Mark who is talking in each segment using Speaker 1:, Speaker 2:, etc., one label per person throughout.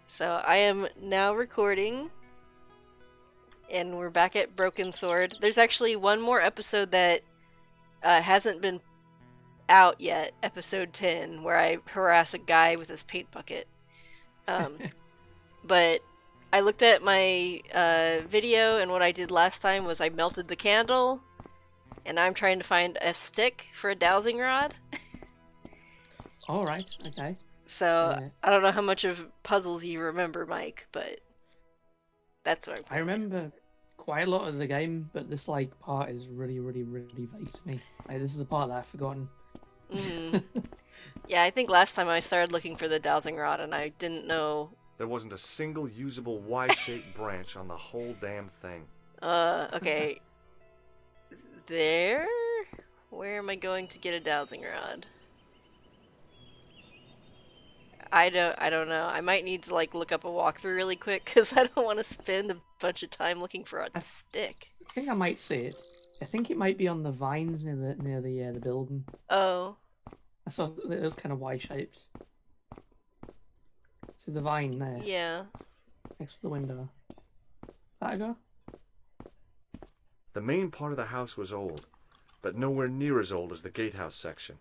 Speaker 1: So I am now recording, and we're back at Broken Sword. There's actually one more episode that hasn't been out yet, episode 10, where I harass a guy with his paint bucket. But I looked at my video, and what I did last time was I melted the candle, and I'm trying to find a stick for a dowsing rod.
Speaker 2: Alright, okay.
Speaker 1: So, I don't know how much of puzzles you remember, Mike, but that's what
Speaker 2: I remember quite a lot of the game, but this part is really vague to me. This is the part that I've forgotten.
Speaker 1: Yeah, I think last time I started looking for the dowsing rod and I didn't know.
Speaker 3: There wasn't a single usable Y-shaped branch on the whole damn thing.
Speaker 1: Okay. There? Where am I going to get a dowsing rod? I don't know. I might need to look up a walkthrough really quick because I don't want to spend a bunch of time looking for a stick.
Speaker 2: I think I might see it. I think it might be on the vines near the building.
Speaker 1: Oh.
Speaker 2: I saw it was kind of Y-shaped. See the vine there?
Speaker 1: Yeah.
Speaker 2: Next to the window. That I go?
Speaker 3: The main part of the house was old, but nowhere near as old as the gatehouse section.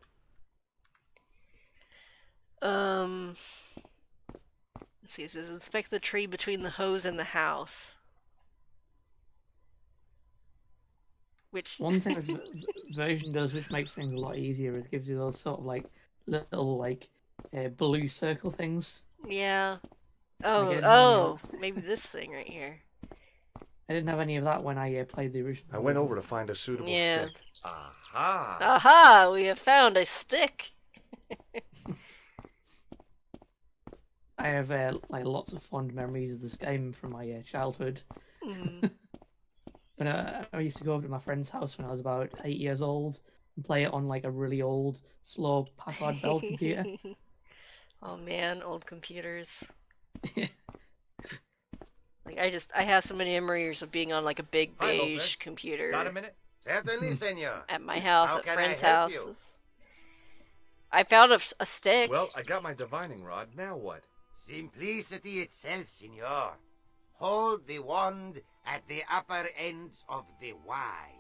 Speaker 1: Let's see, it says inspect the tree between the hose and the house. Which
Speaker 2: one thing that version does, which makes things a lot easier, is gives you those sort of little blue circle things.
Speaker 1: Yeah. Oh, maybe this thing right here.
Speaker 2: I didn't have any of that when I played the original.
Speaker 3: I went over to find a suitable stick. Aha!
Speaker 1: Aha! We have found a stick.
Speaker 2: I have lots of fond memories of this game from my childhood. When I used to go over to my friend's house when I was about 8 years old and play it on a really old, slow Packard Bell computer.
Speaker 1: Oh man, old computers. I have so many memories of being on a big beige computer.
Speaker 4: Got a minute? Certainly, senor.
Speaker 1: At my house,
Speaker 4: How
Speaker 1: at
Speaker 4: can
Speaker 1: friends'
Speaker 4: I help you?
Speaker 1: houses. I found a stick.
Speaker 3: Well, I got my divining rod. Now what?
Speaker 4: Simplicity itself, senor. Hold the wand at the upper ends of the Y.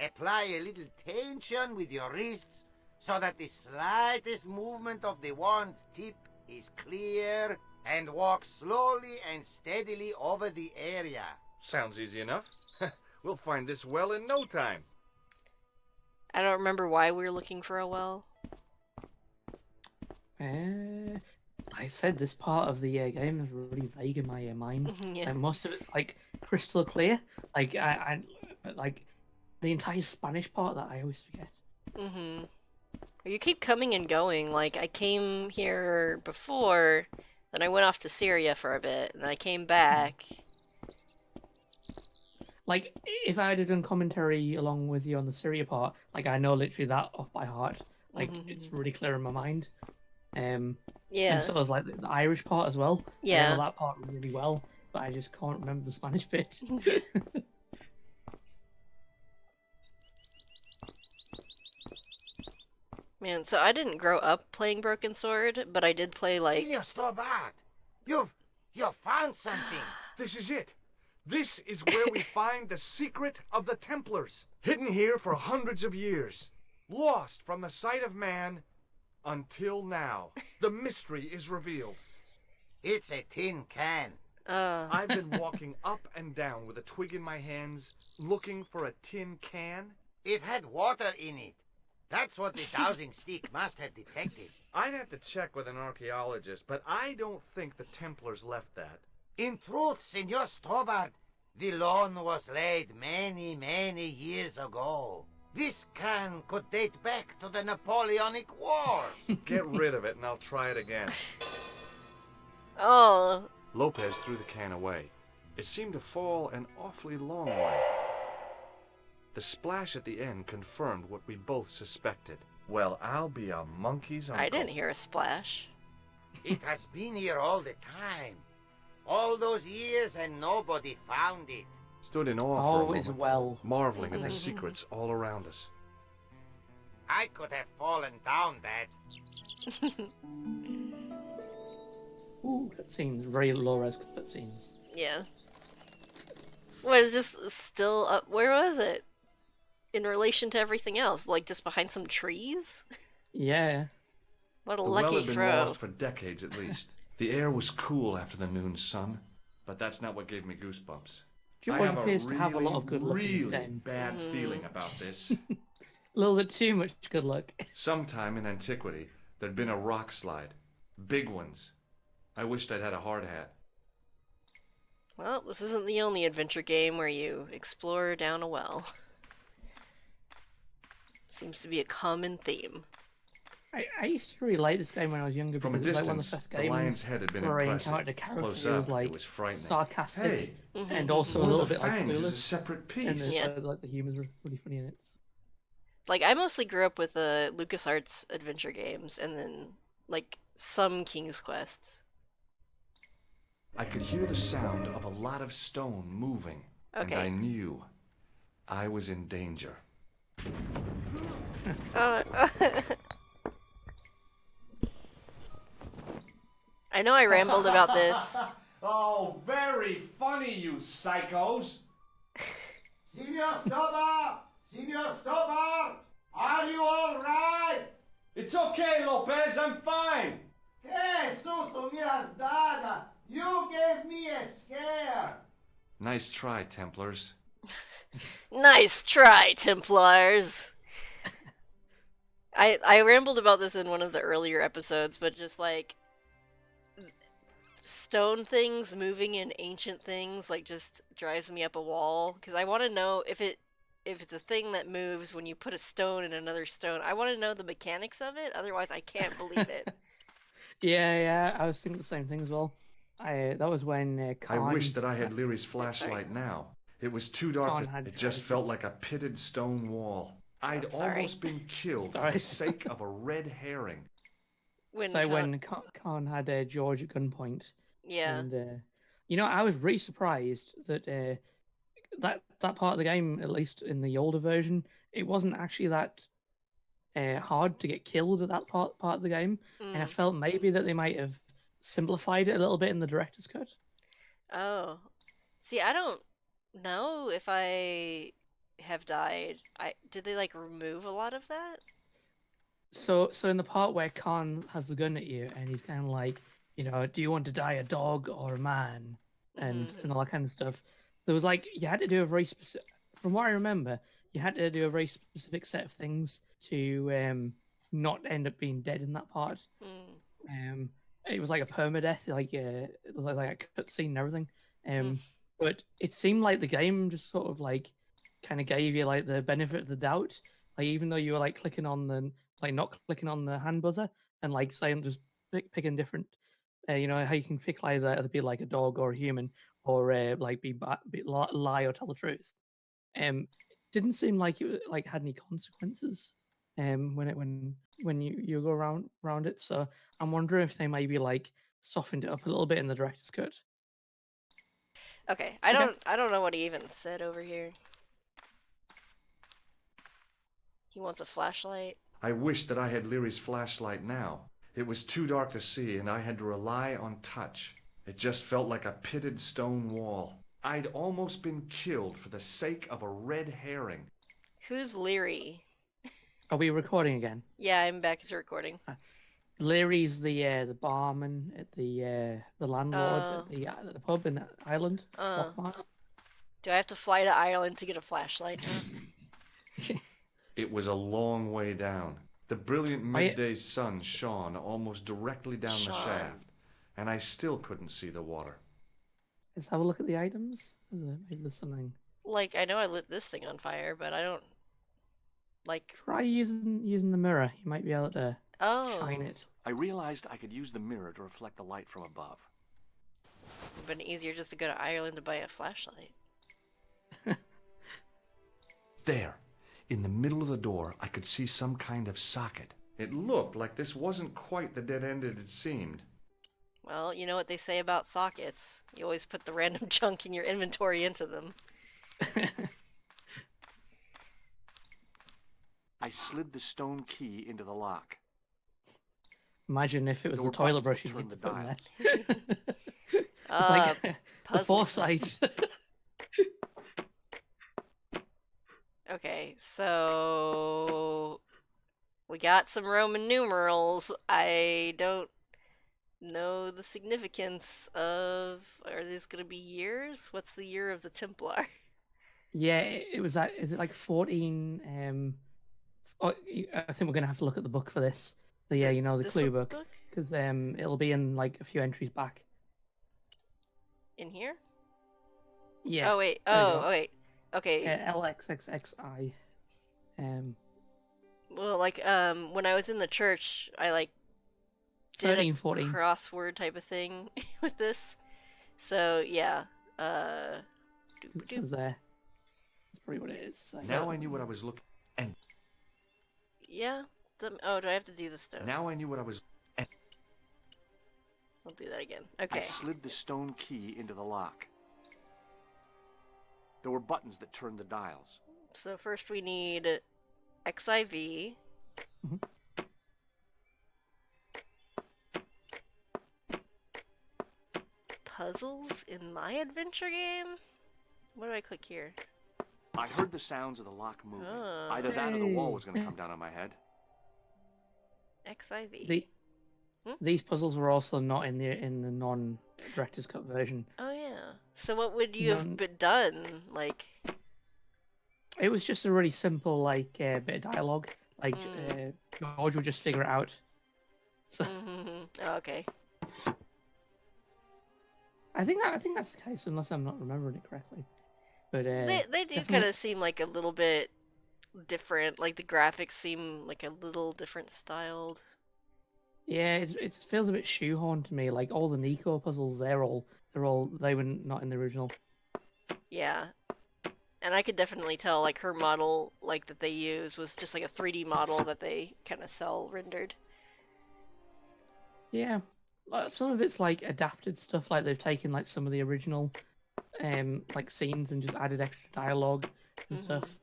Speaker 4: Apply a little tension with your wrists so that the slightest movement of the wand tip is clear, and walk slowly and steadily over the area.
Speaker 3: Sounds easy enough. We'll find this well in no time.
Speaker 1: I don't remember why we were looking for a well.
Speaker 2: I said this part of the game is really vague in my mind.
Speaker 1: Yeah.
Speaker 2: And most of it's crystal clear. I the entire Spanish part that I always forget.
Speaker 1: You keep coming and going. I came here before, then I went off to Syria for a bit, and then I came back.
Speaker 2: If I had done commentary along with you on the Syria part, I know literally that off by heart. It's really clear in my mind.
Speaker 1: Yeah.
Speaker 2: And so is the Irish part as well.
Speaker 1: Yeah.
Speaker 2: I know that part really well, but I just can't remember the Spanish bit.
Speaker 1: Man, so I didn't grow up playing Broken Sword, but I did play
Speaker 4: Senor Stobart, you've found something.
Speaker 3: This is it. This is where we find the secret of the Templars. Hidden here for hundreds of years. Lost from the sight of man until now. The mystery is revealed.
Speaker 4: It's a tin can.
Speaker 3: I've been walking up and down with a twig in my hands, looking for a tin can.
Speaker 4: It had water in it. That's what the dowsing stick must have detected.
Speaker 3: I'd have to check with an archaeologist, but I don't think the Templars left that.
Speaker 4: In truth, Senor Stobart, the loan was laid many years ago. This can could date back to the Napoleonic War.
Speaker 3: Get rid of it and I'll try it again.
Speaker 1: Oh.
Speaker 3: Lopez threw the can away. It seemed to fall an awfully long way. The splash at the end confirmed what we both suspected. Well, I'll be a monkey's uncle.
Speaker 1: I didn't hear a splash.
Speaker 4: It has been here all the time. All those years and nobody found it.
Speaker 3: Stood in awe for a
Speaker 2: Always
Speaker 3: moment,
Speaker 2: well.
Speaker 3: marveling at the secrets all around us.
Speaker 4: I could have fallen down that.
Speaker 2: Ooh, cutscenes, very low-res cutscenes.
Speaker 1: Yeah. What is this still up? Where was it? In relation to everything else? Like just behind some trees?
Speaker 2: Yeah.
Speaker 1: What a
Speaker 3: The well
Speaker 1: lucky
Speaker 3: had been
Speaker 1: throw.
Speaker 3: lost for decades at least. The air was cool after the noon sun, but that's not what gave me goosebumps. I
Speaker 2: George
Speaker 3: have a
Speaker 2: appears to have a lot
Speaker 3: really,
Speaker 2: of good luck in this
Speaker 3: really
Speaker 2: game.
Speaker 3: bad feeling about this.
Speaker 2: A little bit too much good luck.
Speaker 3: Sometime in antiquity, there'd been a rock slide. Big ones. I wished I'd had a hard hat.
Speaker 1: Well, this isn't the only adventure game where you explore down a well. Seems to be a common theme.
Speaker 2: I used to really like this game when I was younger
Speaker 3: From a
Speaker 2: because it was like one of
Speaker 3: distance,
Speaker 2: the first
Speaker 3: the lion's
Speaker 2: games
Speaker 3: head had been
Speaker 2: where I
Speaker 3: impressive.
Speaker 2: encountered a character
Speaker 3: Close
Speaker 2: who was
Speaker 3: up,
Speaker 2: like
Speaker 3: it was frightening.
Speaker 2: sarcastic
Speaker 3: Hey,
Speaker 2: and also a
Speaker 3: one
Speaker 2: little
Speaker 3: of the
Speaker 2: bit like
Speaker 3: fangs is a
Speaker 2: clueless.
Speaker 3: separate
Speaker 2: And
Speaker 3: piece.
Speaker 1: Yeah.
Speaker 2: like the humor's really funny in it.
Speaker 1: Like, I mostly grew up with the LucasArts adventure games and then, like, some King's Quest.
Speaker 3: I could hear the sound of a lot of stone moving,
Speaker 1: Okay.
Speaker 3: and I knew I was in danger.
Speaker 1: I know I rambled about this.
Speaker 3: Oh, very funny, you psychos!
Speaker 4: Senor Stobart! Senor Stobart! Are you all right?
Speaker 3: It's okay, Lopez, I'm fine!
Speaker 4: Que susto me has dado! You gave me a scare!
Speaker 3: Nice try, Templars.
Speaker 1: Nice try, Templars! I rambled about this in one of the earlier episodes, but just like stone things moving in ancient things like just drives me up a wall because I want to know if it's a thing that moves when you put a stone in another stone. I want to know the mechanics of it, otherwise I can't believe it.
Speaker 2: Yeah, I was thinking the same thing as well. That was when
Speaker 3: I
Speaker 2: Khan,
Speaker 3: wish that I had Leary's flashlight now. It was too dark.
Speaker 2: Khan had
Speaker 3: It just felt like a pitted stone wall. I'd
Speaker 1: sorry.
Speaker 3: almost been killed for
Speaker 2: Sorry.
Speaker 3: the sake of a red herring.
Speaker 1: When
Speaker 2: Khan had George at gunpoint.
Speaker 1: yeah.
Speaker 2: And I was really surprised that that part of the game, at least in the older version, it wasn't actually that hard to get killed at that part of the game. And I felt maybe that they might have simplified it a little bit in the director's cut.
Speaker 1: Oh. See, I don't know if I have died. Did they like remove a lot of that?
Speaker 2: So in the part where Khan has the gun at you and he's kind of like, do you want to die a dog or a man? And all that kind of stuff. There was like, you had to do a very specific, from what I remember, you had to do a very specific set of things to not end up being dead in that part. It was like a permadeath, like it was like a cutscene and everything. But it seemed like the game just sort of like kind of gave you like the benefit of the doubt. Like even though you were like clicking on the not clicking on the hand buzzer and like saying just picking different, how you can pick either be like a dog or a human or like lie or tell the truth. Didn't seem like it like had any consequences. When you go around it, so I'm wondering if they maybe like softened it up a little bit in the director's cut.
Speaker 1: Okay, I don't know what he even said over here. He wants a flashlight.
Speaker 3: I wish that I had Leary's flashlight now. It was too dark to see, and I had to rely on touch. It just felt like a pitted stone wall. I'd almost been killed for the sake of a red herring.
Speaker 1: Who's Leary?
Speaker 2: Are we recording again?
Speaker 1: Yeah, I'm back to recording.
Speaker 2: Leary's the barman at the landlord at the pub in that island.
Speaker 1: Do I have to fly to Ireland to get a flashlight?
Speaker 3: It was a long way down. The brilliant midday sun shone almost directly down the shaft, and I still couldn't see the water.
Speaker 2: Let's have a look at the items. Maybe there's something.
Speaker 1: Like, I know I lit this thing on fire, but I don't... Like...
Speaker 2: Try using the mirror. You might be able to shine it.
Speaker 5: I realized I could use the mirror to reflect the light from above.
Speaker 1: It would have been easier just to go to Ireland to buy a flashlight.
Speaker 3: There, in the middle of the door, I could see some kind of socket. It looked like this wasn't quite the dead end it had seemed.
Speaker 1: Well, you know what they say about sockets. You always put the random junk in your inventory into them.
Speaker 5: I slid the stone key into the lock.
Speaker 2: Imagine if it was
Speaker 5: There
Speaker 2: the
Speaker 5: were
Speaker 2: toilet
Speaker 5: buttons
Speaker 2: brush
Speaker 5: that
Speaker 2: you need
Speaker 5: turned
Speaker 2: to
Speaker 5: the
Speaker 2: put in there. It's
Speaker 1: Uh,
Speaker 2: like the
Speaker 1: puzzling.
Speaker 2: foresight.
Speaker 1: Okay, so we got some Roman numerals. I don't know the significance of. Are these gonna be years? What's the year of the Templar?
Speaker 2: Yeah, it was that. Is it like 14? Oh, I think we're gonna have to look at the book for this. The the
Speaker 1: This
Speaker 2: clue book,
Speaker 1: book
Speaker 2: because it'll be in like a few entries back.
Speaker 1: in here?
Speaker 2: Yeah.
Speaker 1: Oh wait.
Speaker 2: There we
Speaker 1: Oh
Speaker 2: go.
Speaker 1: wait. Okay.
Speaker 2: LXXXI.
Speaker 1: Well, like when I was in the church, I like did
Speaker 2: 13,
Speaker 1: a
Speaker 2: 14.
Speaker 1: crossword type of thing with this. So yeah.
Speaker 2: It says there. That's probably what it is.
Speaker 3: Now I knew what I was looking. And
Speaker 1: Yeah. Oh, do I have to do the stone?
Speaker 3: now I knew what I was.
Speaker 1: I'll do that again.
Speaker 5: I
Speaker 1: Okay.
Speaker 5: slid the stone key into the lock. There were buttons that turned the dials.
Speaker 1: So first we need XIV.
Speaker 2: Mhm.
Speaker 1: Puzzles in my adventure game? What do I click here?
Speaker 5: I heard the sounds of the lock moving.
Speaker 1: Oh.
Speaker 5: Either that or the wall
Speaker 2: Hey.
Speaker 5: was going to come down on my head.
Speaker 1: XIV.
Speaker 2: These puzzles were also not in the non-director's cut version.
Speaker 1: Oh yeah. So what would you have
Speaker 2: None-
Speaker 1: done? Like,
Speaker 2: It was just a really simple bit of dialogue. Like George would just figure it out. So
Speaker 1: oh, okay.
Speaker 2: I think that's the case, unless I'm not remembering it correctly. But
Speaker 1: They do
Speaker 2: definitely-
Speaker 1: kind of seem like a little bit different. Like the graphics seem like a little different styled.
Speaker 2: Yeah, it feels a bit shoehorned to me. Like all the Nico puzzles, they were not in the original.
Speaker 1: Yeah. And I could definitely tell like her model like that they use was just like a 3D model that they kind of cell rendered.
Speaker 2: Yeah, some of it's like adapted stuff. Like they've taken like some of the original like scenes and just added extra dialogue and stuff.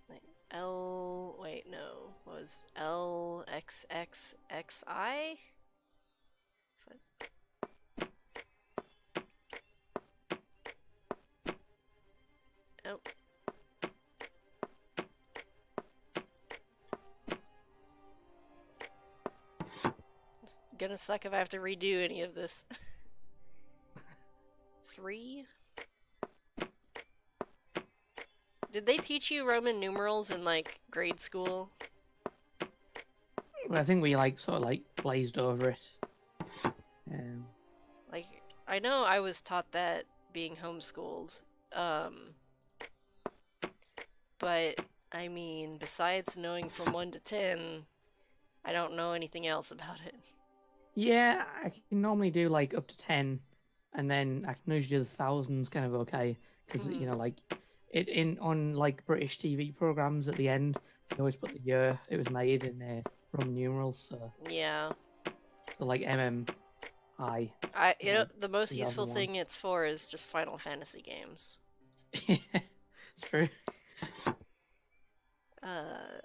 Speaker 1: Like wait, no. What was LXXXI? Oh. It's gonna suck if I have to redo any of this. 3? Did they teach you Roman numerals in like grade school?
Speaker 2: I think we sort of glazed over it.
Speaker 1: Like, I know I was taught that being homeschooled. But I mean, besides knowing from 1 to 10, I don't know anything else about it.
Speaker 2: Yeah, I can normally do up to 10, and then I can usually do the thousands kind of okay, because on British TV programs at the end, they always put the year it was made in Roman numerals. So
Speaker 1: Yeah.
Speaker 2: MMI.
Speaker 1: The most useful
Speaker 2: 2001.
Speaker 1: thing it's for is just Final Fantasy games.
Speaker 2: It's true.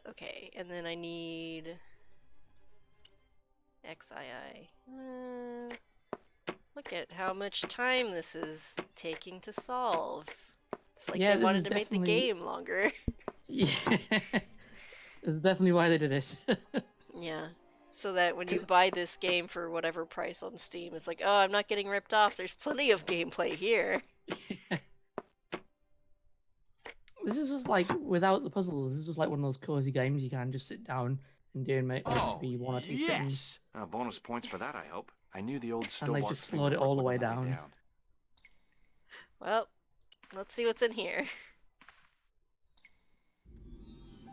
Speaker 1: Okay, and then I need XII. Look at how much time this is taking to solve. It's like
Speaker 2: Yeah,
Speaker 1: they
Speaker 2: this
Speaker 1: wanted
Speaker 2: is
Speaker 1: to make the
Speaker 2: definitely-
Speaker 1: game longer.
Speaker 2: Yeah, that's definitely why they did it.
Speaker 1: Yeah. So that when you buy this game for whatever price on Steam, it's like, oh, I'm not getting ripped off. There's plenty of gameplay here.
Speaker 2: This is just without the puzzles. This is just one of those cozy games you can just sit down and do and maybe one or two sittings.
Speaker 5: Bonus points for that, I hope. I knew the old
Speaker 2: And they
Speaker 5: stillborn
Speaker 2: just slowed it all the way down.
Speaker 1: Well, let's see what's in here.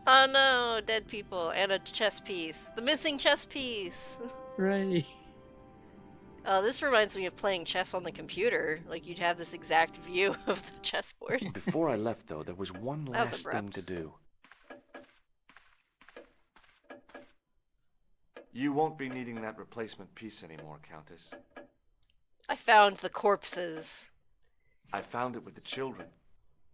Speaker 1: Oh no, dead people and a chess piece. The missing chess piece.
Speaker 2: Right.
Speaker 1: This reminds me of playing chess on the computer. Like you'd have this exact view of the chessboard.
Speaker 5: Before I left, though, there was one
Speaker 1: That was
Speaker 5: last thing
Speaker 1: abrupt.
Speaker 5: to do. You won't be needing that replacement piece anymore, Countess.
Speaker 1: I found the corpses.
Speaker 5: I found it with the children.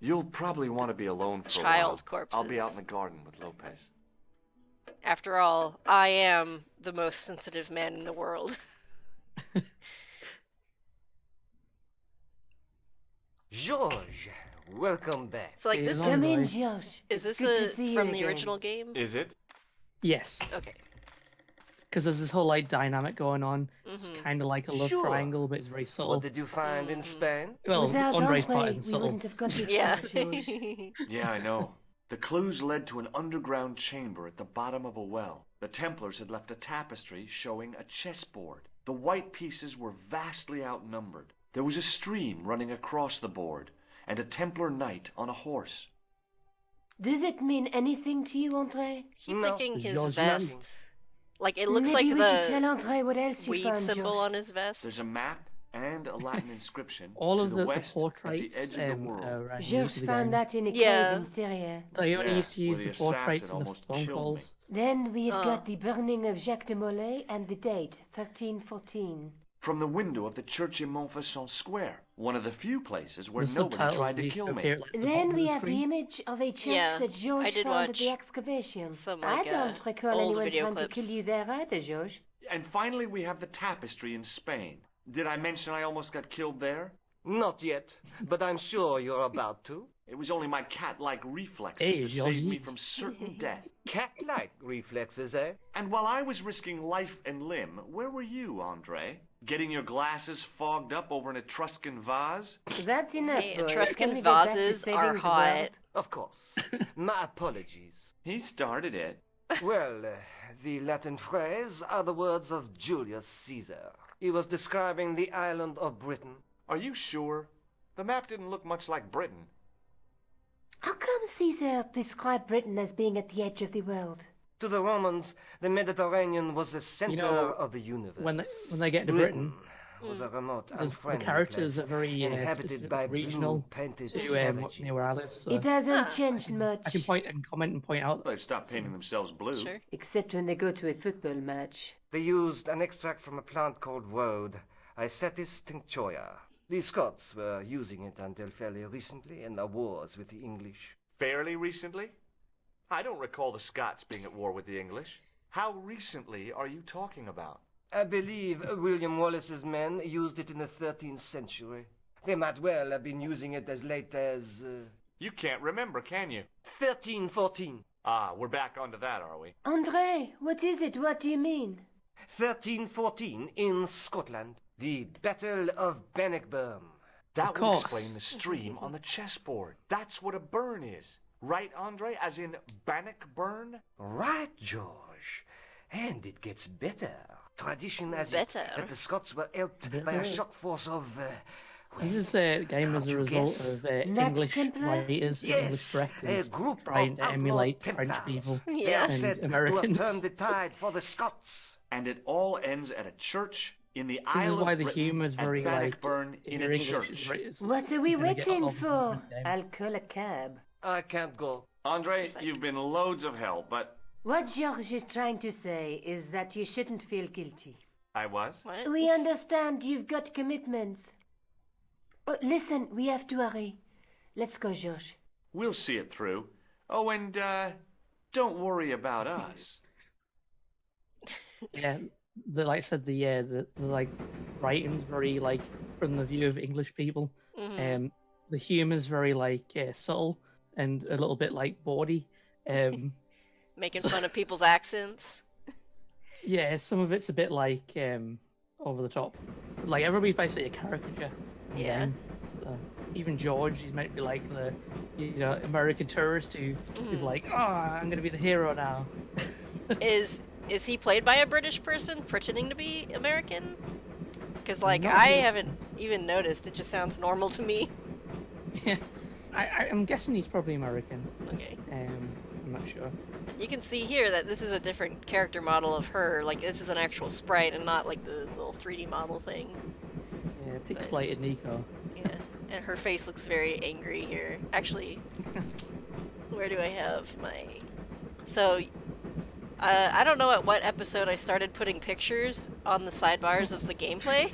Speaker 5: You'll probably want to be alone for a
Speaker 1: Child
Speaker 5: while. I'll be out
Speaker 1: corpses.
Speaker 5: in the garden with Lopez.
Speaker 1: After all, I am the most sensitive man in the world.
Speaker 6: George, welcome back.
Speaker 1: So, like,
Speaker 2: Hey,
Speaker 1: this
Speaker 2: long
Speaker 1: is...
Speaker 2: way.
Speaker 7: Come in, George.
Speaker 1: Is
Speaker 7: It's
Speaker 1: this
Speaker 7: good to see you
Speaker 1: from the
Speaker 7: again.
Speaker 1: original game?
Speaker 5: Is it?
Speaker 2: Yes,
Speaker 1: Okay.
Speaker 2: because there's this whole like dynamic going on. It's
Speaker 1: Mhm.
Speaker 2: kind of like a love
Speaker 6: Sure.
Speaker 2: triangle, but it's very subtle.
Speaker 6: What did you find in Spain?
Speaker 2: Well,
Speaker 7: Without
Speaker 2: Andre's part
Speaker 7: Andre,
Speaker 2: isn't
Speaker 7: we
Speaker 2: subtle.
Speaker 7: wouldn't have got this
Speaker 1: Yeah.
Speaker 7: far, George.
Speaker 5: Yeah, I know. The clues led to an underground chamber at the bottom of a well. The Templars had left a tapestry showing a chessboard. The white pieces were vastly outnumbered. There was a stream running across the board, and a Templar knight on a horse.
Speaker 7: Does it mean anything to you, Andre?
Speaker 1: Keep
Speaker 6: No.
Speaker 1: thinking his
Speaker 2: Yours
Speaker 1: vest. Like, it looks
Speaker 7: Maybe
Speaker 1: like
Speaker 7: we should tell
Speaker 1: the
Speaker 7: Andre what else you
Speaker 1: weed
Speaker 7: found,
Speaker 1: symbol
Speaker 7: George.
Speaker 1: on his vest.
Speaker 5: There's a map and a Latin inscription
Speaker 2: All
Speaker 5: to
Speaker 2: of
Speaker 5: the
Speaker 2: the
Speaker 5: west
Speaker 2: portraits
Speaker 5: at the edge of the world.
Speaker 2: are unique
Speaker 7: George
Speaker 2: to the
Speaker 7: found
Speaker 2: game.
Speaker 7: that in a
Speaker 1: Yeah.
Speaker 7: cave in Syria.
Speaker 2: They only
Speaker 5: Yeah,
Speaker 2: used to
Speaker 5: where
Speaker 2: use
Speaker 5: the
Speaker 2: the portraits
Speaker 5: assassin
Speaker 2: and the
Speaker 5: almost
Speaker 2: phone
Speaker 5: killed me.
Speaker 2: calls.
Speaker 7: Then we've
Speaker 1: Oh.
Speaker 7: got the burning of Jacques de Molay and the date, 1314.
Speaker 5: From the window of the church in Montfaucon Square, one of the few places where
Speaker 2: The
Speaker 5: nobody
Speaker 2: subtitles
Speaker 5: tried to
Speaker 2: used
Speaker 5: kill me.
Speaker 2: appear at, like, the
Speaker 7: Then
Speaker 2: bottom
Speaker 7: we
Speaker 2: of the
Speaker 7: have the
Speaker 2: screen.
Speaker 7: image of a church
Speaker 1: Yeah,
Speaker 7: that George
Speaker 1: I did
Speaker 7: found at
Speaker 1: watch
Speaker 7: the excavation.
Speaker 1: some,
Speaker 7: I
Speaker 1: like,
Speaker 7: don't recall
Speaker 1: old
Speaker 7: anyone
Speaker 1: video
Speaker 7: trying
Speaker 1: clips.
Speaker 7: to kill you there either, George.
Speaker 5: And finally, we have the tapestry in Spain. Did I mention I almost got killed there?
Speaker 6: Not yet, but I'm sure you're about to.
Speaker 5: It was only my cat-like reflexes
Speaker 2: Hey,
Speaker 5: that saved me
Speaker 2: Georgie.
Speaker 5: from certain death.
Speaker 6: Cat-like reflexes, eh?
Speaker 5: And while I was risking life and limb, where were you, Andre? Getting your glasses fogged up over an Etruscan vase?
Speaker 7: That's enough,
Speaker 1: Hey,
Speaker 7: boy.
Speaker 1: Etruscan
Speaker 7: Can we get back to
Speaker 1: vases
Speaker 7: saving
Speaker 1: are
Speaker 7: the
Speaker 1: hot.
Speaker 7: world?
Speaker 6: Of course. My apologies.
Speaker 5: He started it.
Speaker 6: Well, the Latin phrase are the words of Julius Caesar. He was describing the island of Britain.
Speaker 5: Are you sure? The map didn't look much like Britain.
Speaker 7: How come Caesar described Britain as being at the edge of the world?
Speaker 6: To the Romans, the Mediterranean was the center
Speaker 2: know,
Speaker 6: of the universe.
Speaker 2: when they get to Britain,
Speaker 6: was a remote,
Speaker 2: the
Speaker 6: unfriendly
Speaker 2: characters
Speaker 6: place,
Speaker 2: are very
Speaker 6: inhabited
Speaker 2: specific,
Speaker 6: by
Speaker 2: regional
Speaker 6: blue-painted
Speaker 2: to
Speaker 6: savages.
Speaker 2: near where I live. So
Speaker 7: It hasn't changed much,
Speaker 2: I can point and comment and point out.
Speaker 5: They've stopped painting themselves blue.
Speaker 1: Sure.
Speaker 7: except when they go to a football match.
Speaker 6: They used an extract from a plant called woad, Icetis tinctoria. The Scots were using it until fairly recently in the wars with the English.
Speaker 5: Fairly recently? I don't recall the Scots being at war with the English. How recently are you talking about?
Speaker 6: I believe William Wallace's men used it in the 13th century. They might well have been using it as late as
Speaker 5: You can't remember, can you?
Speaker 6: 1314.
Speaker 5: Ah, we're back onto that, are we?
Speaker 7: Andre, what is it? What do you mean?
Speaker 6: 1314 in Scotland. The Battle of Bannockburn.
Speaker 5: That
Speaker 2: Of
Speaker 5: would
Speaker 2: course.
Speaker 5: explain the stream on the chessboard. That's what a burn is. Right, Andre? As in Bannockburn?
Speaker 6: Right, George. And it gets better. Tradition has it
Speaker 1: Better?
Speaker 6: that the Scots were helped by a shock force of...
Speaker 2: This game is
Speaker 6: can't
Speaker 2: a
Speaker 6: you
Speaker 2: result
Speaker 6: guess?
Speaker 2: of
Speaker 7: Nat
Speaker 2: English
Speaker 7: Templar?
Speaker 2: writers,
Speaker 6: Yes,
Speaker 2: English
Speaker 6: a
Speaker 2: directors
Speaker 6: group
Speaker 2: trying
Speaker 6: of
Speaker 2: to emulate
Speaker 6: outlaw
Speaker 2: French
Speaker 6: Templars.
Speaker 2: people.
Speaker 6: They
Speaker 1: Yeah.
Speaker 6: are
Speaker 2: and
Speaker 6: said to
Speaker 2: Americans.
Speaker 6: have turned the tide for the Scots.
Speaker 5: And it all ends at a church in the
Speaker 2: This
Speaker 5: Isle
Speaker 2: is why
Speaker 5: of
Speaker 2: the
Speaker 5: Britain
Speaker 2: humour is
Speaker 5: at
Speaker 2: very like.
Speaker 5: Bannockburn
Speaker 2: If
Speaker 5: in
Speaker 2: you're
Speaker 5: a
Speaker 2: English,
Speaker 5: church.
Speaker 2: it's very- it's-
Speaker 7: What are we
Speaker 2: you're gonna get
Speaker 7: waiting
Speaker 2: all
Speaker 7: for?
Speaker 2: the game.
Speaker 7: I'll call a cab.
Speaker 6: I can't go.
Speaker 5: Andre, you've been loads of help, but
Speaker 7: What George is trying to say is that you shouldn't feel guilty.
Speaker 5: I was.
Speaker 1: What?
Speaker 7: We understand you've got commitments. Oh, listen, we have to hurry. Let's go, George.
Speaker 5: We'll see it through. Oh, and don't worry about us.
Speaker 2: Yeah, like I said, the like writing's very like from the view of English people.
Speaker 1: Mhm.
Speaker 2: The humor's very like subtle and a little bit like bawdy.
Speaker 1: Making fun of people's accents.
Speaker 2: Yeah, some of it's a bit like over the top. Like everybody's basically a caricature. in the
Speaker 1: Yeah.
Speaker 2: game. So, even George, he's meant to be like the American tourist who's
Speaker 1: Mm-hmm.
Speaker 2: like, oh, I'm gonna be the hero now.
Speaker 1: Is he played by a British person pretending to be American? Because like
Speaker 2: Not
Speaker 1: I
Speaker 2: really.
Speaker 1: haven't even noticed. It just sounds normal to me.
Speaker 2: Yeah, I'm guessing he's probably American.
Speaker 1: Okay.
Speaker 2: I'm not sure.
Speaker 1: You can see here that this is a different character model of her. Like this is an actual sprite and not like the little 3D model thing.
Speaker 2: Yeah, pixelated Nico.
Speaker 1: Yeah. And her face looks very angry here. Actually, where do I have my... So, I don't know at what episode I started putting pictures on the sidebars of the gameplay.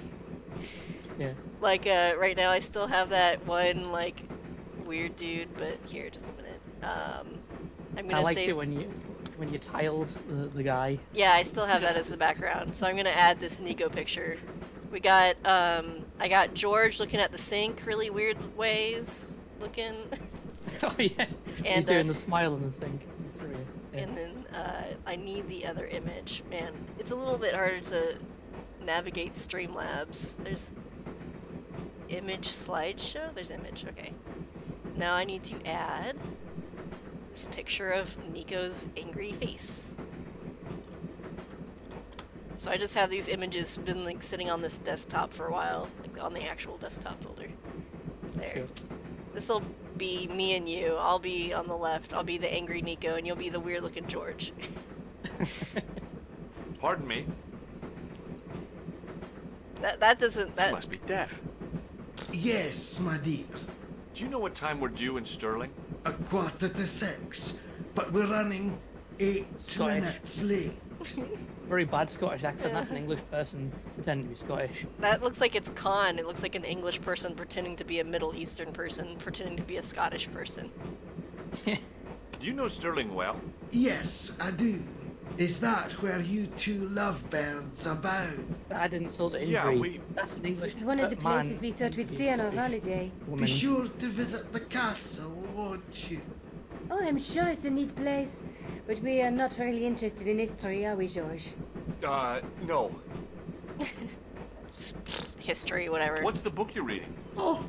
Speaker 2: Yeah.
Speaker 1: Like, right now I still have that one, like, weird dude, but here, just a minute. I'm
Speaker 2: I
Speaker 1: gonna
Speaker 2: liked
Speaker 1: save...
Speaker 2: it when you when you tiled the guy.
Speaker 1: Yeah, I still have that as the background, so I'm gonna add this Nico picture. We got, I got George looking at the sink really weird ways, looking.
Speaker 2: Oh yeah,
Speaker 1: And,
Speaker 2: he's doing the smile in the sink. It's really, yeah.
Speaker 1: And then, I need the other image. Man, it's a little bit harder to navigate Streamlabs. There's image slideshow? There's image, okay. Now I need to add this picture of Nico's angry face. So I just have these images been like sitting on this desktop for a while, like on the actual desktop folder. There.
Speaker 2: Sure.
Speaker 1: This'll be me and you. I'll be on the left. I'll be the angry Nico, and you'll be the weird-looking George.
Speaker 5: Pardon me.
Speaker 1: That doesn't
Speaker 5: You must be deaf.
Speaker 8: Yes, my dear.
Speaker 5: Do you know what time we're due in Sterling?
Speaker 8: 6:15, but we're running 8
Speaker 2: Scottish.
Speaker 8: minutes late.
Speaker 2: Very bad Scottish accent. That's an English person pretending to be Scottish.
Speaker 1: That looks like it's Khan. It looks like an English person pretending to be a Middle Eastern person, pretending to be a Scottish person.
Speaker 5: Do you know Sterling well?
Speaker 8: Yes, I do. Is that where you two lovebirds abode?
Speaker 2: Bad insult to
Speaker 5: Yeah,
Speaker 2: injury. That's an English
Speaker 7: It's one of the
Speaker 2: man.
Speaker 7: places we thought we'd stay on our holiday.
Speaker 2: Woman.
Speaker 8: Be sure to visit the castle, won't you?
Speaker 7: Oh, I'm sure it's a neat place. But we are not really interested in history, are we, George?
Speaker 5: No.
Speaker 1: History, whatever.
Speaker 5: What's the book you're reading?
Speaker 8: Oh,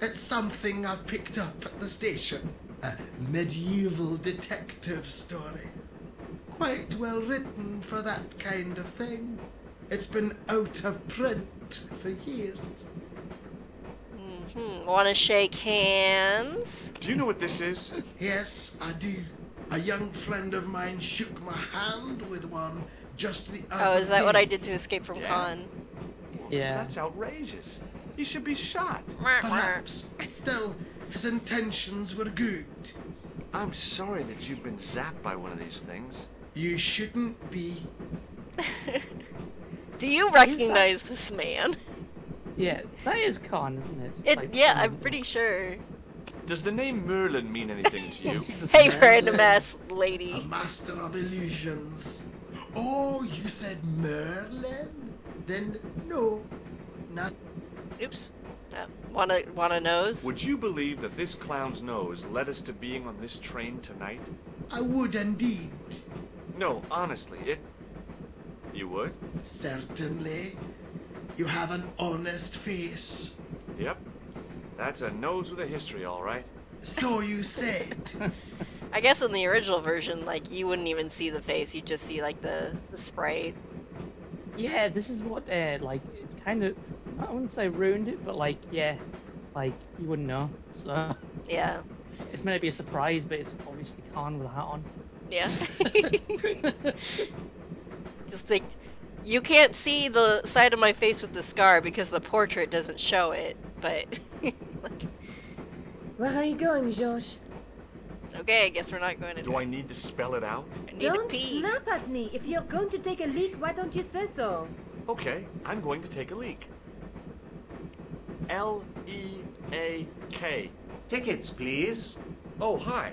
Speaker 8: it's something I picked up at the station. A medieval detective story. Quite well written for that kind of thing. It's been out of print for years.
Speaker 1: Wanna shake hands?
Speaker 5: Do you know what this is?
Speaker 8: Yes, I do. A young friend of mine shook my hand with one just the other
Speaker 1: Oh, is that what
Speaker 8: day.
Speaker 1: I did to escape from
Speaker 5: Yeah.
Speaker 1: Khan?
Speaker 2: Yeah.
Speaker 5: That's outrageous. He should be shot.
Speaker 8: Perhaps. Still, his intentions were good.
Speaker 5: I'm sorry that you've been zapped by one of these things.
Speaker 8: You shouldn't be.
Speaker 1: Do you recognize this man?
Speaker 2: Yeah, that is Khan, isn't it?
Speaker 1: It,
Speaker 2: Like,
Speaker 1: yeah, I'm pretty sure.
Speaker 5: Does the name Merlin mean anything to you?
Speaker 1: Hey,
Speaker 8: Merlin.
Speaker 1: random ass
Speaker 8: A
Speaker 1: lady.
Speaker 8: master of illusions. Oh, you said Merlin? Then no, not.
Speaker 1: Oops. Wanna nose?
Speaker 5: Would you believe that this clown's nose led us to being on this train tonight?
Speaker 8: I would indeed.
Speaker 5: No, honestly, it... You would?
Speaker 8: Certainly. You have an honest face.
Speaker 5: Yep. That's a nose with a history, all right.
Speaker 8: So you said.
Speaker 1: I guess in the original version, like, you wouldn't even see the face, you'd just see, like, the sprite.
Speaker 2: Yeah, this is what, like, it's kind of, I wouldn't say ruined it, but, like, yeah, like, you wouldn't know, so.
Speaker 1: Yeah.
Speaker 2: It's meant to be a surprise, but it's obviously Khan with a hat on.
Speaker 1: Yeah. Just like, you can't see the side of my face with the scar because the portrait doesn't show it, but... like,
Speaker 7: Where are you going, George?
Speaker 1: okay, I guess we're not going to
Speaker 5: Do I need to spell it out?
Speaker 1: I need to
Speaker 7: Don't
Speaker 1: pee.
Speaker 7: snap at me. If you're going to take a leak, why don't you say so?
Speaker 5: Okay, I'm going to take a leak. L-E-A-K.
Speaker 9: Tickets, please.
Speaker 5: Oh, hi.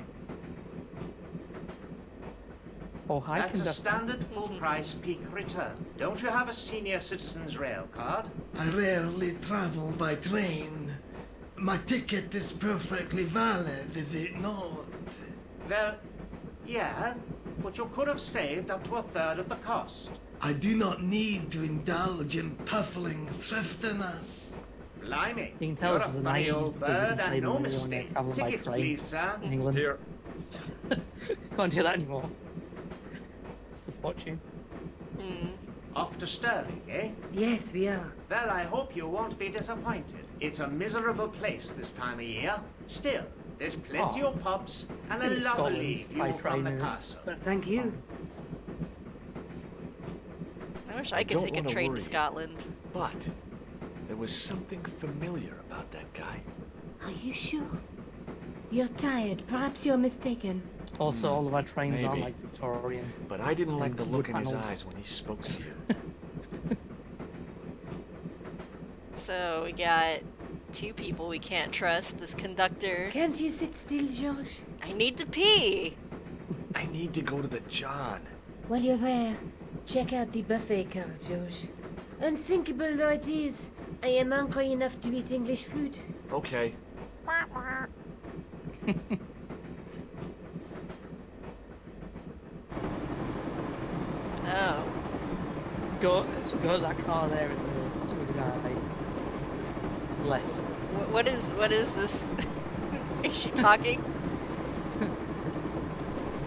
Speaker 2: Oh, hi,
Speaker 9: That's a
Speaker 2: conductor.
Speaker 9: standard full-price peak return. Don't you have a senior citizen's rail card?
Speaker 8: I rarely travel by train. My ticket is perfectly valid, is it not?
Speaker 9: Well, yeah, but you could have saved up to a third of the cost.
Speaker 8: I do not need to indulge in puffling thriftiness.
Speaker 9: Blimey,
Speaker 2: You can tell
Speaker 9: you're
Speaker 2: this
Speaker 9: a
Speaker 2: is a
Speaker 9: funny
Speaker 2: 90s
Speaker 9: old
Speaker 2: because you can
Speaker 9: bird
Speaker 2: save
Speaker 9: and no
Speaker 2: money when you're
Speaker 9: mistake.
Speaker 2: traveling by
Speaker 9: Tickets,
Speaker 2: train
Speaker 9: please, sir.
Speaker 2: in England.
Speaker 5: Here.
Speaker 2: Can't do that anymore. It's a fortune.
Speaker 9: Off to Sterling, eh?
Speaker 7: Yes, we are.
Speaker 9: Well, I hope you won't be disappointed. It's a miserable place this time of year. Still, there's plenty
Speaker 2: Oh.
Speaker 9: of pubs and a
Speaker 2: It's
Speaker 9: lovely
Speaker 2: Scotland by
Speaker 9: view from the
Speaker 2: train,
Speaker 9: castle.
Speaker 7: But thank you.
Speaker 1: I wish I could
Speaker 5: don't
Speaker 1: take a
Speaker 5: wanna
Speaker 1: train
Speaker 5: worry
Speaker 1: to Scotland.
Speaker 5: But there was something familiar about that guy.
Speaker 7: Are you sure? You're tired. Perhaps you're mistaken.
Speaker 2: Also, all of our trains aren't
Speaker 5: Maybe.
Speaker 2: like Victorian.
Speaker 5: But I didn't like the
Speaker 2: Wood
Speaker 5: look in his
Speaker 2: panels.
Speaker 5: eyes when he spoke to you.
Speaker 1: So we got two people we can't trust. This conductor.
Speaker 7: Can't you sit still, George?
Speaker 1: I need to pee.
Speaker 5: I need need to go to the John.
Speaker 7: While you're there, check out the buffet car, George. Unthinkable though it is, I am hungry enough to eat English food.
Speaker 5: Okay.
Speaker 1: Oh.
Speaker 2: Go to that car there with the guy left.
Speaker 1: What is this? Is she talking?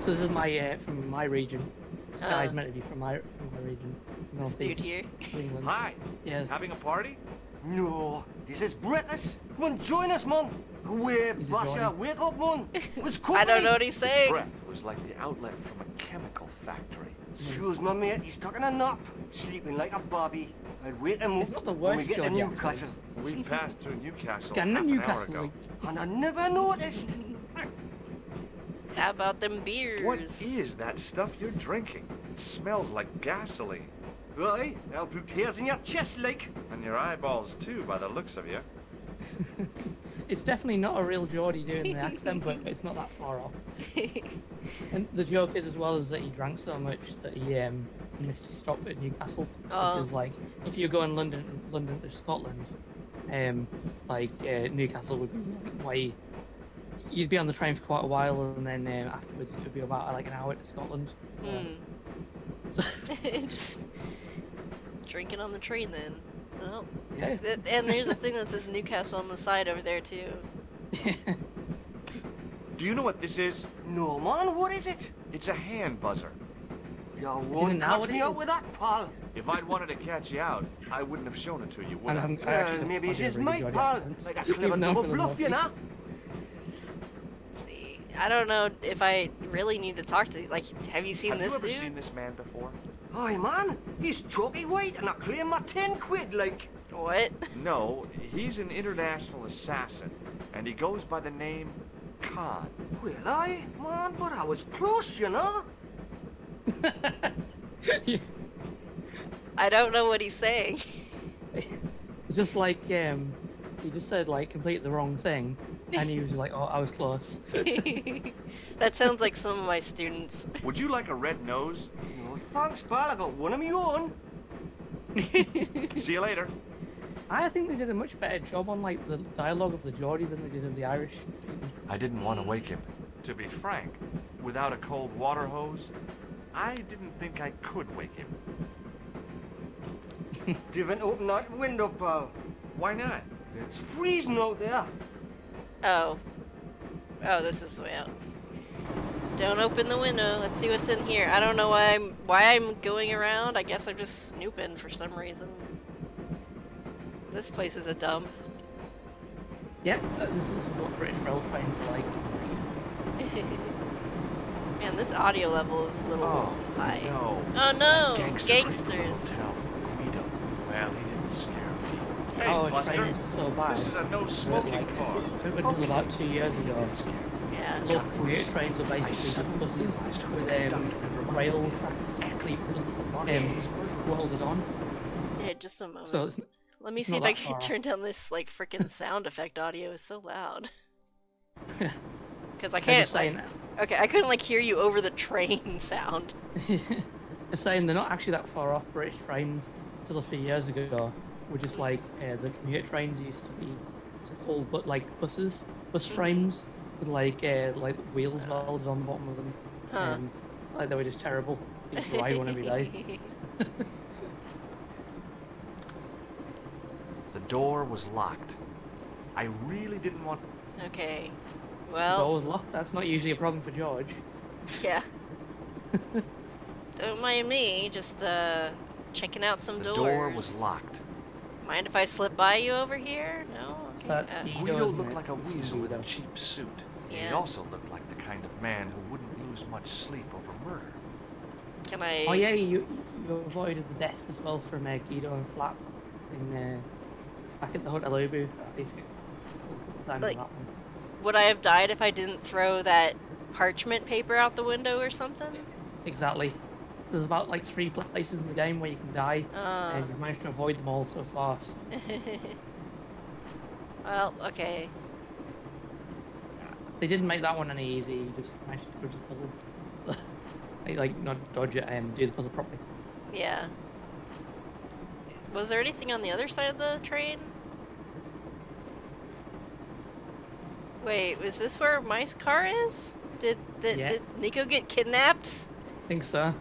Speaker 2: So this is my from my region. This guy's meant to be from my region.
Speaker 1: This dude here.
Speaker 2: England.
Speaker 3: Hi.
Speaker 2: Yeah.
Speaker 3: Having a party?
Speaker 6: No, this is British. Come on, join us, man. Away,
Speaker 2: He's a
Speaker 6: Basha,
Speaker 2: Johnny.
Speaker 6: wake up, man. It's company.
Speaker 1: I don't know what he's saying.
Speaker 5: Breath was like the outlet from a chemical factory.
Speaker 6: Excuse my mate, he's taking a nap, sleeping like a bobby. I'll wake him
Speaker 2: It's
Speaker 6: up
Speaker 2: not the
Speaker 6: when we
Speaker 2: worst
Speaker 6: get to
Speaker 2: Johnny
Speaker 6: Newcastle.
Speaker 2: accent.
Speaker 3: We passed through Newcastle
Speaker 2: Getting
Speaker 3: half
Speaker 2: to
Speaker 3: an hour
Speaker 2: Newcastle.
Speaker 3: ago.
Speaker 6: And I never noticed.
Speaker 1: How about them beers?
Speaker 3: What is that stuff you're drinking? It smells like gasoline.
Speaker 6: Right, I'll put hairs in your chest, like.
Speaker 3: And your eyeballs too, by the looks of you.
Speaker 2: It's definitely not a real Geordie doing the accent, but it's not that far off. And the joke is as well is that he drank so much that he missed his stop at Newcastle.
Speaker 1: Oh.
Speaker 2: Because like if you're going London to Scotland, Newcastle would be like, way. You'd be on the train for quite a while, and then afterwards it would be about like an hour to Scotland. So,
Speaker 1: Just drinking on the train then. Oh.
Speaker 2: yeah.
Speaker 1: And there's a thing that says Newcastle on the side over there too.
Speaker 3: Do you know what this is?
Speaker 6: No, man, what is it?
Speaker 3: It's a hand buzzer.
Speaker 6: You won't
Speaker 2: know
Speaker 6: catch
Speaker 2: what
Speaker 6: me
Speaker 2: it
Speaker 6: out
Speaker 2: is.
Speaker 6: with that, pal.
Speaker 3: If I'd wanted to catch you out, I wouldn't have shown it to you, would
Speaker 2: And
Speaker 3: I?
Speaker 2: I actually don't
Speaker 6: Maybe it's
Speaker 2: have a
Speaker 6: his
Speaker 2: really
Speaker 6: mate,
Speaker 2: Geordie
Speaker 6: pal.
Speaker 2: accent.
Speaker 6: Like a clever
Speaker 2: Even though I'm
Speaker 6: double
Speaker 2: from the
Speaker 6: bluff, you know?
Speaker 1: Let's see. I don't know if I really need to talk to like have you seen
Speaker 3: Have
Speaker 1: this
Speaker 3: you ever
Speaker 1: dude?
Speaker 3: seen this man before?
Speaker 6: Aye, man, he's chalky white and I claim my 10 quid, like.
Speaker 1: What?
Speaker 3: No, he's an international assassin, and he goes by the name Khan.
Speaker 6: Well, aye, man, but I was close, you know?
Speaker 1: I don't know what he's saying.
Speaker 2: It's just like he just said like complete the wrong thing, and he was like, "Oh, I was close."
Speaker 1: That sounds like some of my students.
Speaker 3: Would you like a red nose?
Speaker 6: No, thanks, pal, I got one of my own.
Speaker 3: See you later.
Speaker 2: I think they did a much better job on like the dialogue of the Geordie than they did of the Irish people.
Speaker 3: I didn't want to wake him. To be frank, without a cold water hose, I didn't think I could wake him.
Speaker 6: Didn't open that window, pal.
Speaker 3: Why not?
Speaker 6: It's freezing out there.
Speaker 1: Oh. Oh, this is the way out. Don't open the window. Let's see what's in here. I don't know why I'm going around. I guess I'm just snooping for some reason. This place is a dump.
Speaker 2: Yep, this is what British rail trains are like.
Speaker 1: Man, this audio level is a little
Speaker 3: Oh,
Speaker 1: high.
Speaker 3: no.
Speaker 1: Oh no!
Speaker 3: Gangster
Speaker 1: Gangsters!
Speaker 3: Hotel. Guido. Well, he didn't scare me. Hey,
Speaker 2: Oh,
Speaker 3: Buster.
Speaker 2: train was so bad.
Speaker 3: This is a no
Speaker 2: But,
Speaker 3: smoking
Speaker 2: like,
Speaker 3: car.
Speaker 2: up until about 2 years ago,
Speaker 1: Yeah.
Speaker 2: local commuter trains were basically just buses with rail tracks, sleepers, welded on.
Speaker 1: Yeah, just a moment.
Speaker 2: So it's
Speaker 1: Let me
Speaker 2: it's
Speaker 1: see
Speaker 2: not
Speaker 1: if I
Speaker 2: that
Speaker 1: can
Speaker 2: far.
Speaker 1: turn down this like freaking sound effect audio. It's so loud. Because I
Speaker 2: I'm
Speaker 1: can't.
Speaker 2: just saying,
Speaker 1: Okay, I couldn't like hear you over the train sound.
Speaker 2: I'm saying they're not actually that far off British trains till a few years ago. Were just like the commuter trains used to be just all but like bus frames with like wheels welded on the bottom of them.
Speaker 1: Huh.
Speaker 2: Like they were just terrible. You just ride one every day.
Speaker 3: The door was locked. I really didn't want...
Speaker 1: Okay.
Speaker 2: The
Speaker 1: Well,
Speaker 2: door was locked. That's not usually a problem for George.
Speaker 1: yeah. Don't mind me, just checking out some
Speaker 3: The
Speaker 1: doors.
Speaker 3: door was locked.
Speaker 1: Mind if I slip by you over here? No?
Speaker 2: So that's
Speaker 1: Okay.
Speaker 2: Guido,
Speaker 3: Guido
Speaker 2: isn't
Speaker 3: looked
Speaker 2: it?
Speaker 3: like a
Speaker 2: It's
Speaker 3: weasel with a
Speaker 2: Guido.
Speaker 3: cheap suit. He
Speaker 1: Yeah.
Speaker 3: also looked like the kind of man who wouldn't lose much sleep over murder.
Speaker 1: Can I...
Speaker 2: Oh yeah, you avoided the death as well from Guido and Flap in back at the Hotel Ubu.
Speaker 1: Like- Would I have died if I didn't throw that parchment paper out the window or something?
Speaker 2: Exactly. There's about like 3 places in the game where you can die, and you've managed to avoid them all so far.
Speaker 1: Well, okay.
Speaker 2: They didn't make that one any easy. You just managed to puzzle. Like not dodge it and do the puzzle properly.
Speaker 1: Yeah. Was there anything on the other side of the train? Wait, was this where my car is? Did Nico get kidnapped?
Speaker 2: I think so.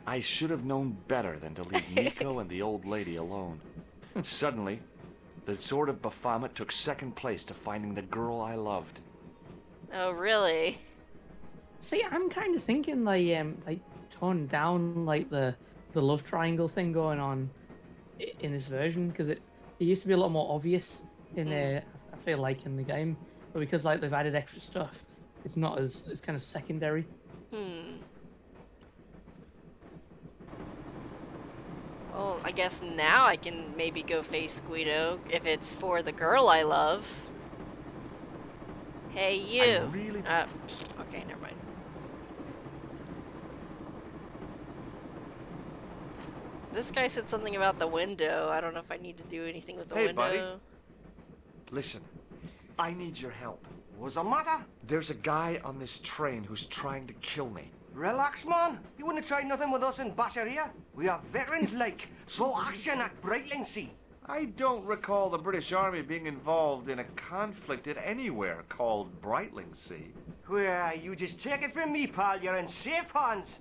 Speaker 5: I should have known better than to leave Nico and the old lady alone. Suddenly, the sword of Baphomet took second place to finding the girl I loved.
Speaker 1: Oh, really?
Speaker 2: See, I'm kind of thinking like tone down like the love triangle thing going on in this version, because it used to be a lot more obvious in I feel like in the game, but because like they've added extra stuff, it's not as it's kind of secondary.
Speaker 1: Well, I guess now I can maybe go face Guido if it's for the girl I love. Hey, you. Okay, never mind. This guy said something about the window. I don't know if I need to do anything with the window.
Speaker 5: Buddy. Listen, I need your help.
Speaker 6: What's the matter?
Speaker 5: There's a guy on this train who's trying to kill me.
Speaker 6: Relax, man. You wouldn't have tried nothing with us in Basher here. We are veterans like. Slow action at Brightlingsea.
Speaker 5: I don't recall the British Army being involved in a conflict at anywhere called Brightlingsea.
Speaker 6: Well, you just take it from me, pal. You're in safe hands.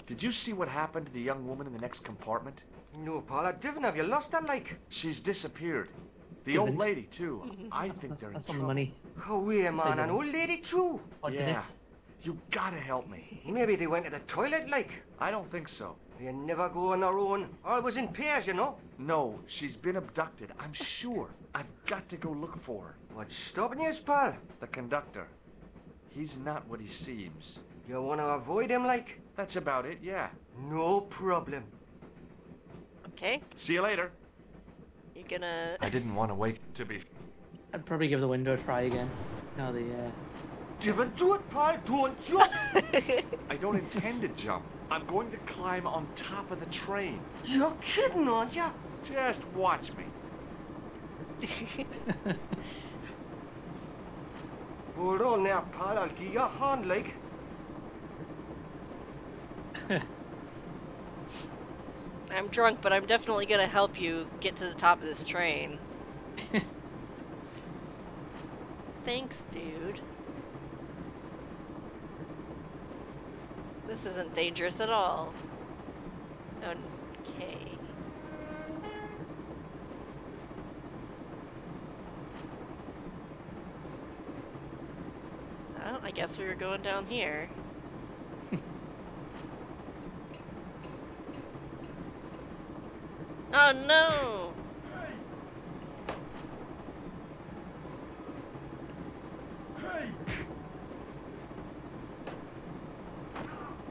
Speaker 5: Did you see what happened to the young woman in the next compartment?
Speaker 6: No, pal. I didn't. Have you lost her, like?
Speaker 5: She's disappeared. The old lady, too. I think they're in
Speaker 2: That's on
Speaker 5: trouble.
Speaker 2: the money.
Speaker 6: Oh, wait, man. An old lady, too?
Speaker 2: What did
Speaker 5: Yeah.
Speaker 2: it?
Speaker 5: You gotta help me.
Speaker 6: Maybe they went to the toilet, like.
Speaker 5: I don't think so.
Speaker 6: They never go on their own. Always in pairs, you know.
Speaker 5: No, she's been abducted. I'm sure. I've got to go look for her.
Speaker 6: What's stopping you, pal?
Speaker 5: The conductor. He's not what he seems.
Speaker 6: You want to avoid him, like?
Speaker 5: That's about it, yeah.
Speaker 6: No problem.
Speaker 1: Okay,
Speaker 5: See you later.
Speaker 1: you're gonna...
Speaker 5: I didn't want to wait to be...
Speaker 2: I'd probably give the window a try again. No,
Speaker 6: Do it, pal. Don't jump.
Speaker 5: I don't intend to jump. I'm going to climb on top of the train.
Speaker 6: You're kidding, aren't you?
Speaker 5: Just watch me.
Speaker 6: Hold on now, pal. I'll give you a hand, like.
Speaker 1: I'm drunk, but I'm definitely gonna help you get to the top of this train. Thanks, dude. This isn't dangerous at all. Okay. Well, I guess we were going down here. Oh no!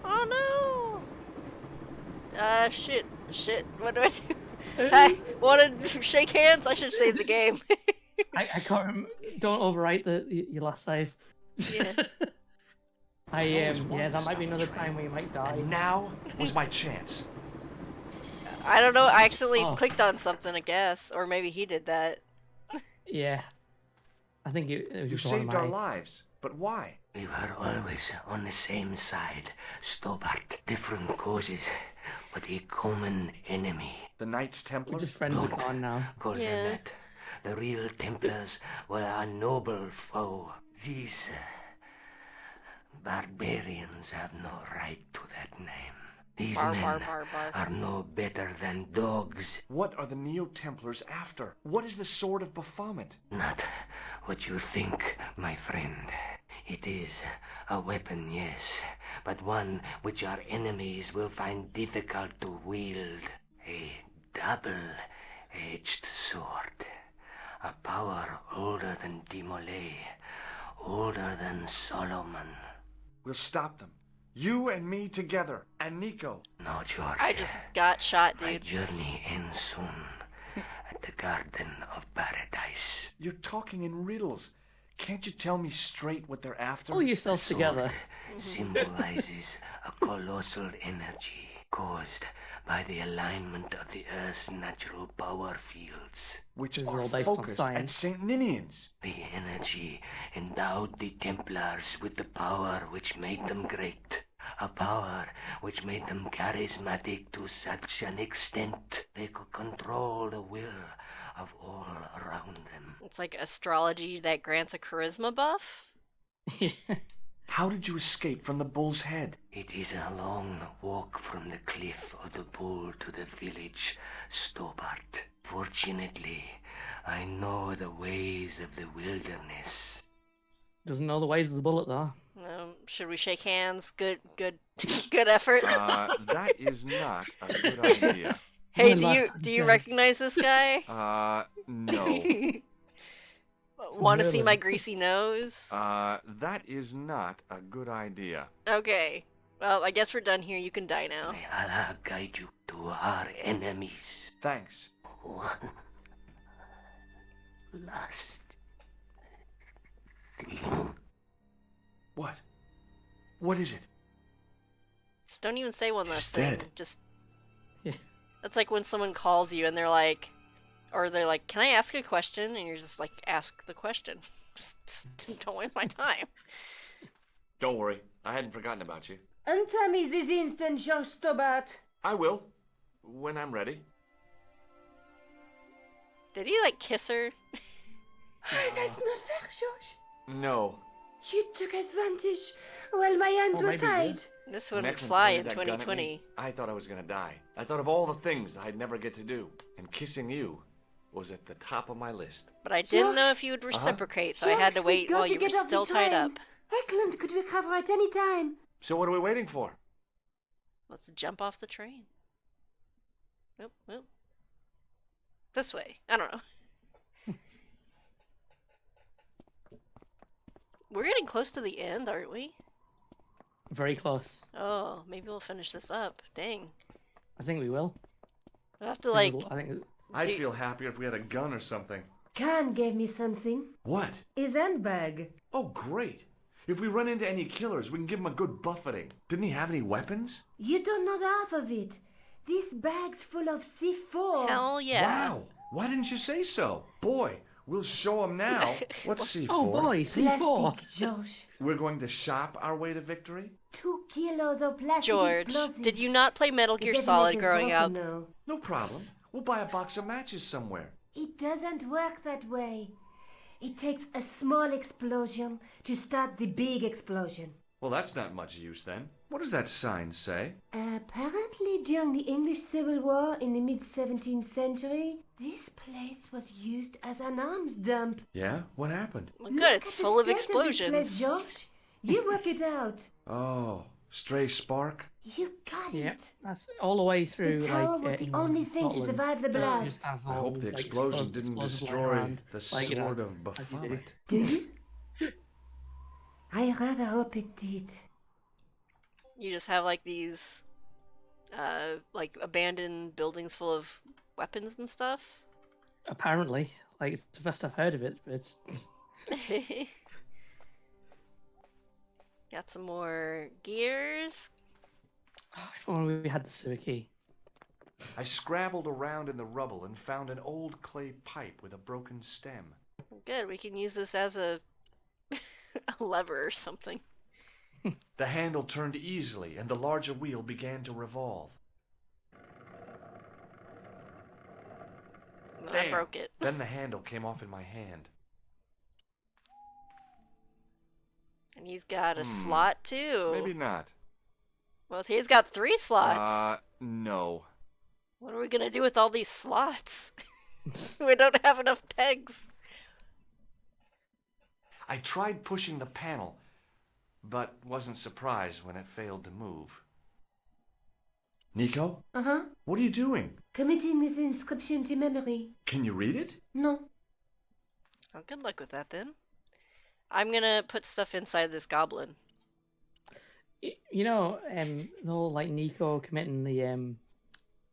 Speaker 1: Oh no! Shit, what do I do? I wanted to shake hands, I should save the game.
Speaker 2: I can't remember. Don't overwrite your last save.
Speaker 1: Yeah.
Speaker 2: Yeah, that might be another time where you might die.
Speaker 5: And now was my chance.
Speaker 1: I don't know, I accidentally clicked on something, I guess. Or maybe he did that.
Speaker 2: Yeah. I think it was
Speaker 5: You
Speaker 2: just one of
Speaker 5: saved our
Speaker 2: my...
Speaker 5: lives, but why?
Speaker 4: We were always on the same side, stubborn different causes, but a common enemy.
Speaker 5: The Knights Templar?
Speaker 2: We're just friends with Khan now.
Speaker 4: Call them that. The real Templars were a noble foe. These barbarians have no right to that name. These men are no better than dogs.
Speaker 5: What are the Neo-Templars after? What is the Sword of Baphomet?
Speaker 4: Not what you think, my friend. It is a weapon, yes, but one which our enemies will find difficult to wield. A double-edged sword. A power older than Dimolay, older than Solomon.
Speaker 5: We'll stop them. You and me together, and Nico.
Speaker 4: No, George.
Speaker 1: I just got shot,
Speaker 4: My
Speaker 1: dude.
Speaker 4: journey ends soon at the Garden of Paradise.
Speaker 5: You're talking in riddles. Can't you tell me straight what they're after?
Speaker 2: Pull yourself together.
Speaker 4: Symbolizes a colossal energy caused by the alignment of the Earth's natural power fields.
Speaker 5: Which
Speaker 2: This is
Speaker 5: are
Speaker 2: all based on
Speaker 5: focused at
Speaker 2: science.
Speaker 5: St. Ninian's.
Speaker 4: The energy endowed the Templars with the power which made them great. a power which made them charismatic to such an extent they could control the will of all around them.
Speaker 1: It's like astrology that grants a charisma buff.
Speaker 5: How did you escape from the bull's head?
Speaker 4: It is a long walk from the cliff of the bull to the village, Stobart. Fortunately, I know the ways of the wilderness.
Speaker 2: Doesn't know the ways of the bullet, though.
Speaker 1: Should we shake hands? Good effort.
Speaker 5: That is not a good idea.
Speaker 1: Hey, do you recognize this guy?
Speaker 5: No.
Speaker 1: Want to see my greasy nose?
Speaker 5: That is not a good idea.
Speaker 1: Okay. Well, I guess we're done here. You can die now.
Speaker 4: May Allah guide you to our enemies.
Speaker 5: Thanks.
Speaker 4: One last thing.
Speaker 5: What? What is it?
Speaker 1: Just don't even say one last
Speaker 5: He's
Speaker 1: thing.
Speaker 5: dead.
Speaker 1: Just.
Speaker 2: Yeah.
Speaker 1: That's like when someone calls you and they're like, can I ask a question? And you're just like, ask the question. Just don't waste my time.
Speaker 5: Don't worry. I hadn't forgotten about you.
Speaker 7: Answer me this instant, George Stobart.
Speaker 5: I will. When I'm ready.
Speaker 1: Did he like kiss her?
Speaker 7: That's not fair, George.
Speaker 5: No.
Speaker 7: You took advantage while my hands
Speaker 2: Or
Speaker 7: were
Speaker 2: maybe he
Speaker 7: tied.
Speaker 2: did.
Speaker 1: This wouldn't
Speaker 5: Next one
Speaker 1: fly
Speaker 5: pointed
Speaker 1: in
Speaker 5: that gun at me,
Speaker 1: 2020.
Speaker 5: I thought I was gonna die. I thought of all the things that I'd never get to do. And kissing you was at the top of my list.
Speaker 1: But I didn't know if you would reciprocate, so I had to
Speaker 7: George,
Speaker 1: wait
Speaker 7: we've got
Speaker 1: while
Speaker 7: to
Speaker 1: you were
Speaker 7: get off the
Speaker 1: still tied
Speaker 7: train.
Speaker 1: up.
Speaker 7: Eklund could recover at any time.
Speaker 5: So what are we waiting for?
Speaker 1: Let's jump off the train. Nope. This way. I don't know. We're getting close to the end, aren't we?
Speaker 2: Very close.
Speaker 1: Oh, maybe we'll finish this up. Dang.
Speaker 2: I think we will.
Speaker 1: We'll have to, like...
Speaker 2: I think
Speaker 5: I'd
Speaker 1: Do-
Speaker 5: feel happier if we had a gun or something.
Speaker 7: Khan gave me something.
Speaker 5: What?
Speaker 7: His handbag.
Speaker 5: Oh, great. If we run into any killers, we can give them a good buffeting. Didn't he have any weapons?
Speaker 7: You don't know the half of it. This bag's full of C4.
Speaker 1: Hell yeah.
Speaker 5: Wow. Why didn't you say so? Boy, we'll show them now. What's C4?
Speaker 2: Oh boy, C4.
Speaker 7: Plastic, George.
Speaker 5: We're going to shop our way to victory?
Speaker 7: 2 kilos of plastic
Speaker 1: George,
Speaker 7: explosives.
Speaker 1: did you not play Metal
Speaker 7: The
Speaker 1: Gear
Speaker 7: detonator's
Speaker 1: Solid growing up?
Speaker 7: broken now.
Speaker 5: No problem. We'll buy a box of matches somewhere.
Speaker 7: It doesn't work that way. It takes a small explosion to start the big explosion.
Speaker 5: Well, that's not much use then. What does that sign say?
Speaker 7: Apparently, during the English Civil War in the mid-17th century, this place was used as an arms dump.
Speaker 5: Yeah? What happened?
Speaker 1: Well, good, it's full of
Speaker 7: Look at the state
Speaker 1: explosions.
Speaker 7: this place, George. You work it out.
Speaker 5: Oh, stray spark?
Speaker 7: You got
Speaker 2: Yeah,
Speaker 7: it.
Speaker 2: that's all the way through.
Speaker 7: The tower
Speaker 2: like
Speaker 7: was the
Speaker 2: England,
Speaker 7: only thing to
Speaker 2: Scotland.
Speaker 7: survive the
Speaker 2: So
Speaker 7: blast.
Speaker 2: you just have
Speaker 5: I
Speaker 2: all,
Speaker 5: hope the
Speaker 2: like,
Speaker 5: explosion didn't
Speaker 2: explosives lying
Speaker 5: destroy
Speaker 2: around,
Speaker 5: the
Speaker 2: like, you know,
Speaker 5: sword of
Speaker 2: as you do.
Speaker 5: Baphomet.
Speaker 7: Do you? I rather hope it did.
Speaker 1: You just have like these, like abandoned buildings full of weapons and stuff.
Speaker 2: Apparently, like it's the first I've heard of it, but it's
Speaker 1: Got some more gears.
Speaker 2: if only we had the sewer key.
Speaker 5: I scrabbled around in the rubble and found an old clay pipe with a broken stem.
Speaker 1: Good, we can use this as a, a lever or something.
Speaker 5: The handle turned easily and the larger wheel began to revolve.
Speaker 1: And I broke it.
Speaker 5: Then the handle came off in my hand.
Speaker 1: And he's got a slot too.
Speaker 5: Maybe not.
Speaker 1: Well, he's got 3 slots.
Speaker 5: No.
Speaker 1: What are we gonna do with all these slots? We don't have enough pegs.
Speaker 5: I tried pushing the panel, but wasn't surprised when it failed to move. Nico?
Speaker 7: Uh-huh.
Speaker 5: What are you doing?
Speaker 7: Committing this inscription to memory.
Speaker 5: Can you read it?
Speaker 7: No.
Speaker 1: Oh, good luck with that then. I'm gonna put stuff inside this goblin.
Speaker 2: You know, the whole like Nico committing the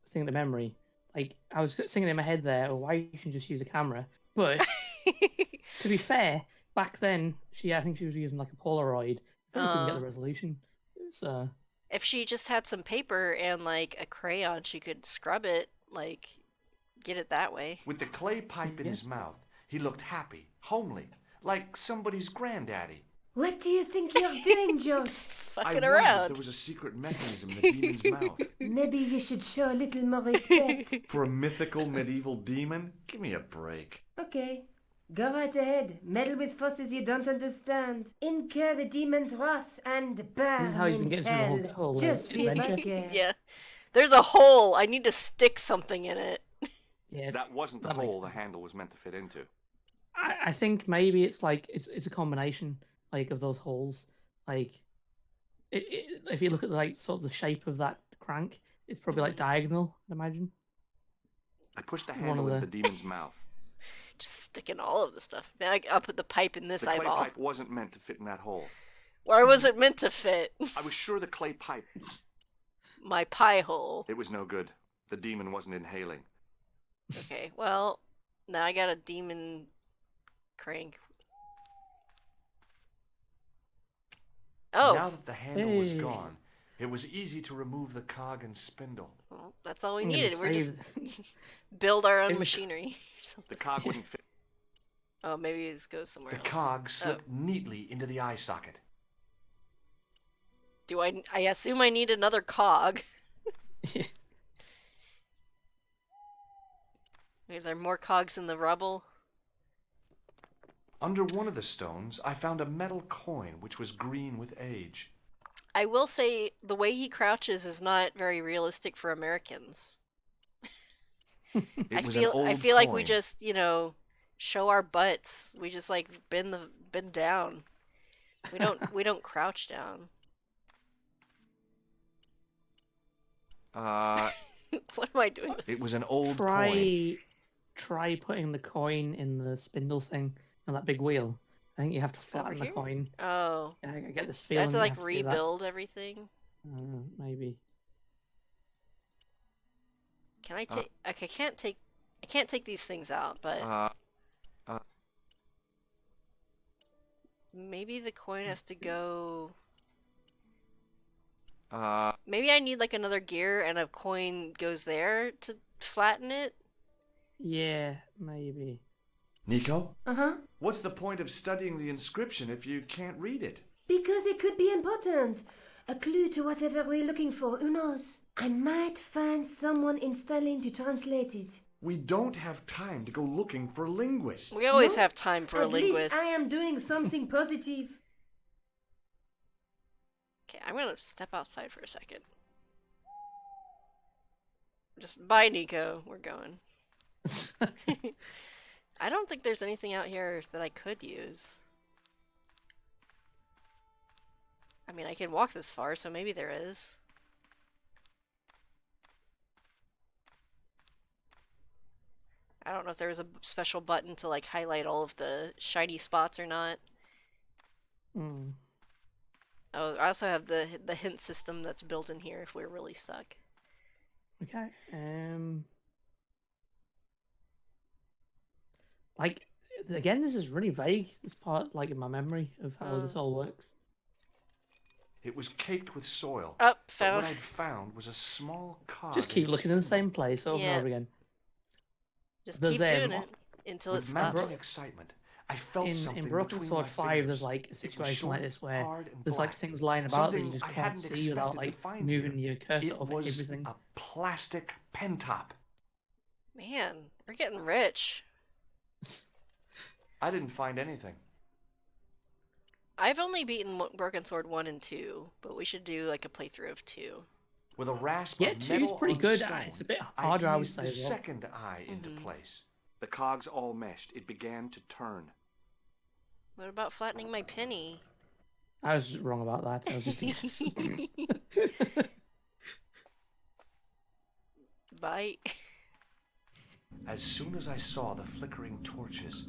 Speaker 2: thing to memory. Like I was thinking in my head there, why you should just use a camera. But to be fair, back then I think she was using like a Polaroid. I couldn't get the resolution. So
Speaker 1: if she just had some paper and like a crayon, she could scrub it, like get it that way.
Speaker 5: With the clay pipe in his mouth, he looked happy, homely, like somebody's granddaddy.
Speaker 7: What do you think you're doing, Josh?
Speaker 1: Just
Speaker 5: I
Speaker 1: fucking
Speaker 5: wondered
Speaker 1: around.
Speaker 5: there was a secret mechanism in the demon's mouth.
Speaker 7: Maybe you should show a little more respect.
Speaker 5: For a mythical medieval demon? Give me a break.
Speaker 7: Okay. Go right ahead. Meddle with forces you don't understand. Incur the demon's wrath and burn
Speaker 2: This is how he's been
Speaker 7: in
Speaker 2: getting
Speaker 7: hell.
Speaker 2: through the whole
Speaker 7: Just be
Speaker 2: adventure.
Speaker 7: lucky.
Speaker 1: Yeah. There's a hole. I need to stick something in it.
Speaker 2: Yeah,
Speaker 3: That wasn't the
Speaker 2: that makes
Speaker 3: hole the
Speaker 2: sense.
Speaker 3: handle was meant to fit into.
Speaker 2: I think maybe it's like it's a combination like of those holes. Like, if you look at like sort of the shape of that crank, it's probably like diagonal. I'd imagine.
Speaker 3: I pushed the
Speaker 2: One
Speaker 3: handle
Speaker 2: of
Speaker 3: into
Speaker 2: the-
Speaker 3: the demon's mouth.
Speaker 1: Just sticking all of the stuff. Then I'll put the pipe in this
Speaker 3: The clay
Speaker 1: eyeball.
Speaker 3: pipe wasn't meant to fit in that hole.
Speaker 1: Where was it meant to fit?
Speaker 3: I was sure the clay pipe...
Speaker 1: My pie hole.
Speaker 3: It was no good. The demon wasn't inhaling.
Speaker 1: Okay, well, now I got a demon crank. Oh,
Speaker 5: Now that the handle was
Speaker 2: Hey.
Speaker 5: gone, it was easy to remove the cog and spindle.
Speaker 1: well, that's all we
Speaker 2: I'm gonna
Speaker 1: needed. We're just
Speaker 2: save-
Speaker 1: build our own
Speaker 2: save the-
Speaker 1: machinery.
Speaker 3: The cog wouldn't fit.
Speaker 1: Oh, maybe this goes somewhere
Speaker 5: The
Speaker 1: else.
Speaker 5: cog slipped neatly into the eye socket.
Speaker 1: Do I assume I need another cog. Are there more cogs in the rubble?
Speaker 5: Under one of the stones, I found a metal coin which was green with age.
Speaker 1: I will say the way he crouches is not very realistic for Americans.
Speaker 5: It was
Speaker 1: I
Speaker 5: an old
Speaker 1: feel like we
Speaker 5: coin.
Speaker 1: just, show our butts. We just like bend down. We don't crouch down. What am I doing with
Speaker 5: It was an old
Speaker 2: try
Speaker 5: coin.
Speaker 2: putting the coin in the spindle thing on that big wheel. I think you have to flatten the
Speaker 1: here?
Speaker 2: coin.
Speaker 1: Oh.
Speaker 2: Yeah, I get this
Speaker 1: Do I
Speaker 2: feeling.
Speaker 1: have to
Speaker 2: you
Speaker 1: like
Speaker 2: do that.
Speaker 1: rebuild everything?
Speaker 2: Maybe.
Speaker 1: Can I take okay, I can't take these things out, but maybe the coin has to go. Maybe I need like another gear and a coin goes there to flatten it.
Speaker 2: Yeah, maybe.
Speaker 5: Nico,
Speaker 7: Uh-huh.
Speaker 5: what's the point of studying the inscription if you can't read it?
Speaker 7: Because it could be important. A clue to whatever we're looking for, who knows? I might find someone installing to translate it.
Speaker 5: We don't have time to go looking for linguists.
Speaker 1: We always
Speaker 7: No,
Speaker 1: have time for a
Speaker 7: At least
Speaker 1: linguist.
Speaker 7: I am doing something positive.
Speaker 1: Okay, I'm gonna step outside for a second. Just bye, Nico. We're going. I don't think there's anything out here that I could use. I mean, I can walk this far, so maybe there is. I don't know if there was a special button to like highlight all of the shiny spots or not.
Speaker 2: Hmm.
Speaker 1: Oh, I also have the hint system that's built in here if we're really stuck.
Speaker 2: Okay. Like again, this is really vague. This part, like in my memory of how this all works.
Speaker 5: It was caked with soil.
Speaker 1: Oh,
Speaker 5: But
Speaker 1: found.
Speaker 5: what I'd found was a small cog.
Speaker 2: Just keep looking in the same place over
Speaker 1: Yeah.
Speaker 2: and over again.
Speaker 1: Just
Speaker 2: There's,
Speaker 1: keep doing
Speaker 2: um,
Speaker 1: it until it
Speaker 5: With mounting
Speaker 1: stops.
Speaker 5: excitement, I felt something
Speaker 2: In Broken
Speaker 5: between
Speaker 2: Sword
Speaker 5: my
Speaker 2: 5,
Speaker 5: fingers.
Speaker 2: there's like a
Speaker 5: It was
Speaker 2: situation like
Speaker 5: short,
Speaker 2: this where
Speaker 5: hard, and
Speaker 2: there's like
Speaker 5: black.
Speaker 2: things lying about that you
Speaker 5: Something
Speaker 2: just
Speaker 5: I
Speaker 2: can't
Speaker 5: hadn't
Speaker 2: see without
Speaker 5: expected to
Speaker 2: like
Speaker 5: find
Speaker 2: moving
Speaker 5: here.
Speaker 2: your cursor
Speaker 5: It
Speaker 2: over
Speaker 5: was
Speaker 2: everything.
Speaker 5: a plastic pen top.
Speaker 1: Man, we're getting rich.
Speaker 5: I didn't find anything.
Speaker 1: I've only beaten Broken Sword 1 and 2, but we should do like a playthrough of 2.
Speaker 5: With a rasp
Speaker 2: Yeah,
Speaker 5: of
Speaker 2: 2's
Speaker 5: metal
Speaker 2: pretty
Speaker 5: on
Speaker 2: good.
Speaker 5: stone,
Speaker 2: It's a bit harder, I would
Speaker 5: eased
Speaker 2: say,
Speaker 5: the
Speaker 2: as well.
Speaker 5: second eye into
Speaker 1: Mhm.
Speaker 5: place.
Speaker 3: The cogs all meshed. It began to turn.
Speaker 1: What about flattening my penny?
Speaker 2: I was wrong about that. I was just a guess.
Speaker 1: Bye.
Speaker 5: As soon as I saw the flickering torches,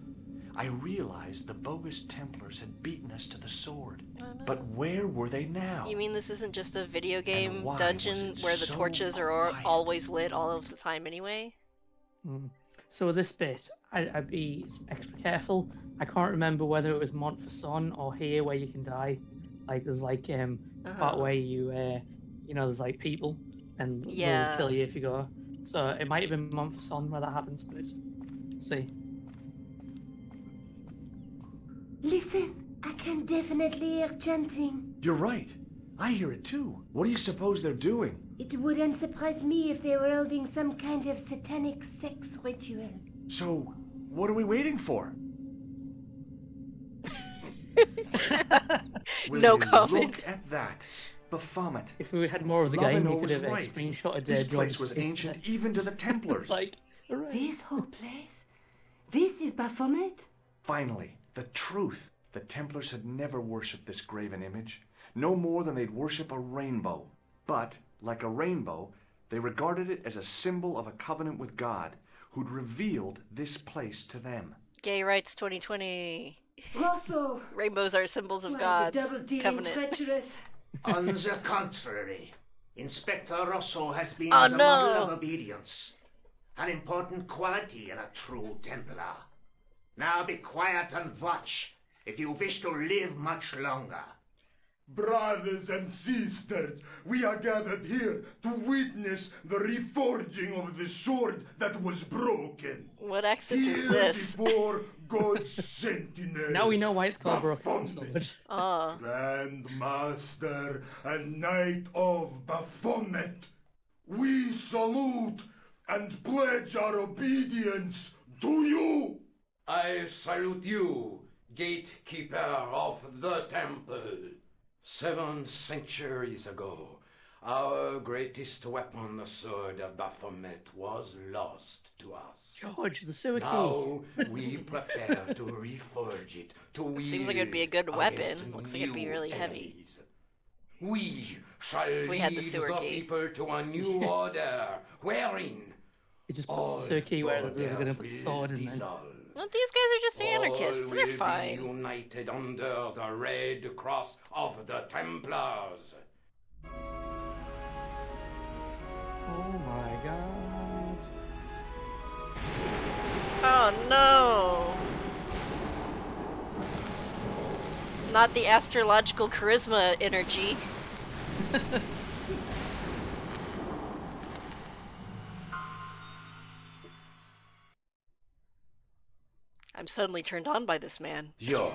Speaker 5: I realized the bogus Templars had beaten us to the sword.
Speaker 1: Oh, no.
Speaker 5: But where were they now?
Speaker 1: You mean this isn't just a video game
Speaker 5: why was
Speaker 1: dungeon
Speaker 5: it
Speaker 1: where the
Speaker 5: so
Speaker 1: torches are
Speaker 5: quiet?
Speaker 1: always lit all of the time anyway?
Speaker 2: Mm. So with this bit, I'd be extra careful. I can't remember whether it was Montfaucon or here where you can die. Like there's like part where you there's like people and
Speaker 1: Yeah.
Speaker 2: they'll kill you if you go. So it might have been Montfaucon where that happens, but see.
Speaker 7: Listen, I can definitely hear chanting.
Speaker 5: You're right. I hear it too. What do you suppose they're doing?
Speaker 7: It wouldn't surprise me if they were holding some kind of satanic sex ritual.
Speaker 5: So, what are we waiting for? Will
Speaker 1: No
Speaker 5: you
Speaker 1: comment.
Speaker 5: Look at that. Baphomet.
Speaker 2: If we had more of the
Speaker 5: Lovin'
Speaker 2: game, you could
Speaker 5: was
Speaker 2: have
Speaker 5: right.
Speaker 2: screenshotted
Speaker 5: This
Speaker 2: John's
Speaker 5: place was
Speaker 2: face
Speaker 5: ancient
Speaker 2: there.
Speaker 5: even to the Templars.
Speaker 2: Like, hooray.
Speaker 7: This whole place? This is Baphomet?
Speaker 5: Finally, the truth. The Templars had never worshipped this graven image, no more than they'd worship a rainbow. But, like a rainbow, they regarded it as a symbol of a covenant with God, who'd revealed this place to them.
Speaker 1: Gay rights 2020.
Speaker 7: Rosso!
Speaker 1: Rainbows are symbols of
Speaker 7: Why, the
Speaker 1: God's
Speaker 7: double-dealing
Speaker 1: covenant.
Speaker 7: treacherous.
Speaker 9: On the contrary, Inspector Rosso has been
Speaker 1: Oh,
Speaker 9: the
Speaker 1: no.
Speaker 9: model of obedience, an important quality in a true Templar. Now be quiet and watch, if you wish to live much longer.
Speaker 3: Brothers and sisters, we are gathered here to witness the reforging of the sword that was broken.
Speaker 1: What accent is
Speaker 3: Here
Speaker 1: this?
Speaker 3: before God's sentinel.
Speaker 2: Now we know why it's called Broken
Speaker 3: Baphomet.
Speaker 2: Sword.
Speaker 1: Oh.
Speaker 3: Grand Master and Knight of Baphomet, we salute and pledge our obedience to you.
Speaker 10: I salute you, gatekeeper of the temple. 7 centuries ago, our greatest weapon, the sword of Baphomet, was lost to us.
Speaker 2: George, the sewer key.
Speaker 10: Now we prepare to reforge it, to wield
Speaker 1: Seems like it'd be a good weapon.
Speaker 10: against
Speaker 1: Looks like it'd be
Speaker 10: new
Speaker 1: really heavy.
Speaker 10: enemies. We shall
Speaker 1: If we had the
Speaker 10: lead
Speaker 1: sewer
Speaker 10: the
Speaker 1: key.
Speaker 10: people to a new order, wherein
Speaker 2: It just puts
Speaker 10: all
Speaker 2: the sewer key where they were going to
Speaker 10: borders
Speaker 2: put the sword
Speaker 10: will
Speaker 2: in then.
Speaker 10: dissolve.
Speaker 1: Well, these guys are just anarchists.
Speaker 10: All
Speaker 1: They're
Speaker 10: will be
Speaker 1: fine.
Speaker 10: united under the red cross of the Templars.
Speaker 2: Oh my god.
Speaker 1: Oh no! Not the astrological charisma energy. I'm suddenly turned on by this man.
Speaker 10: George,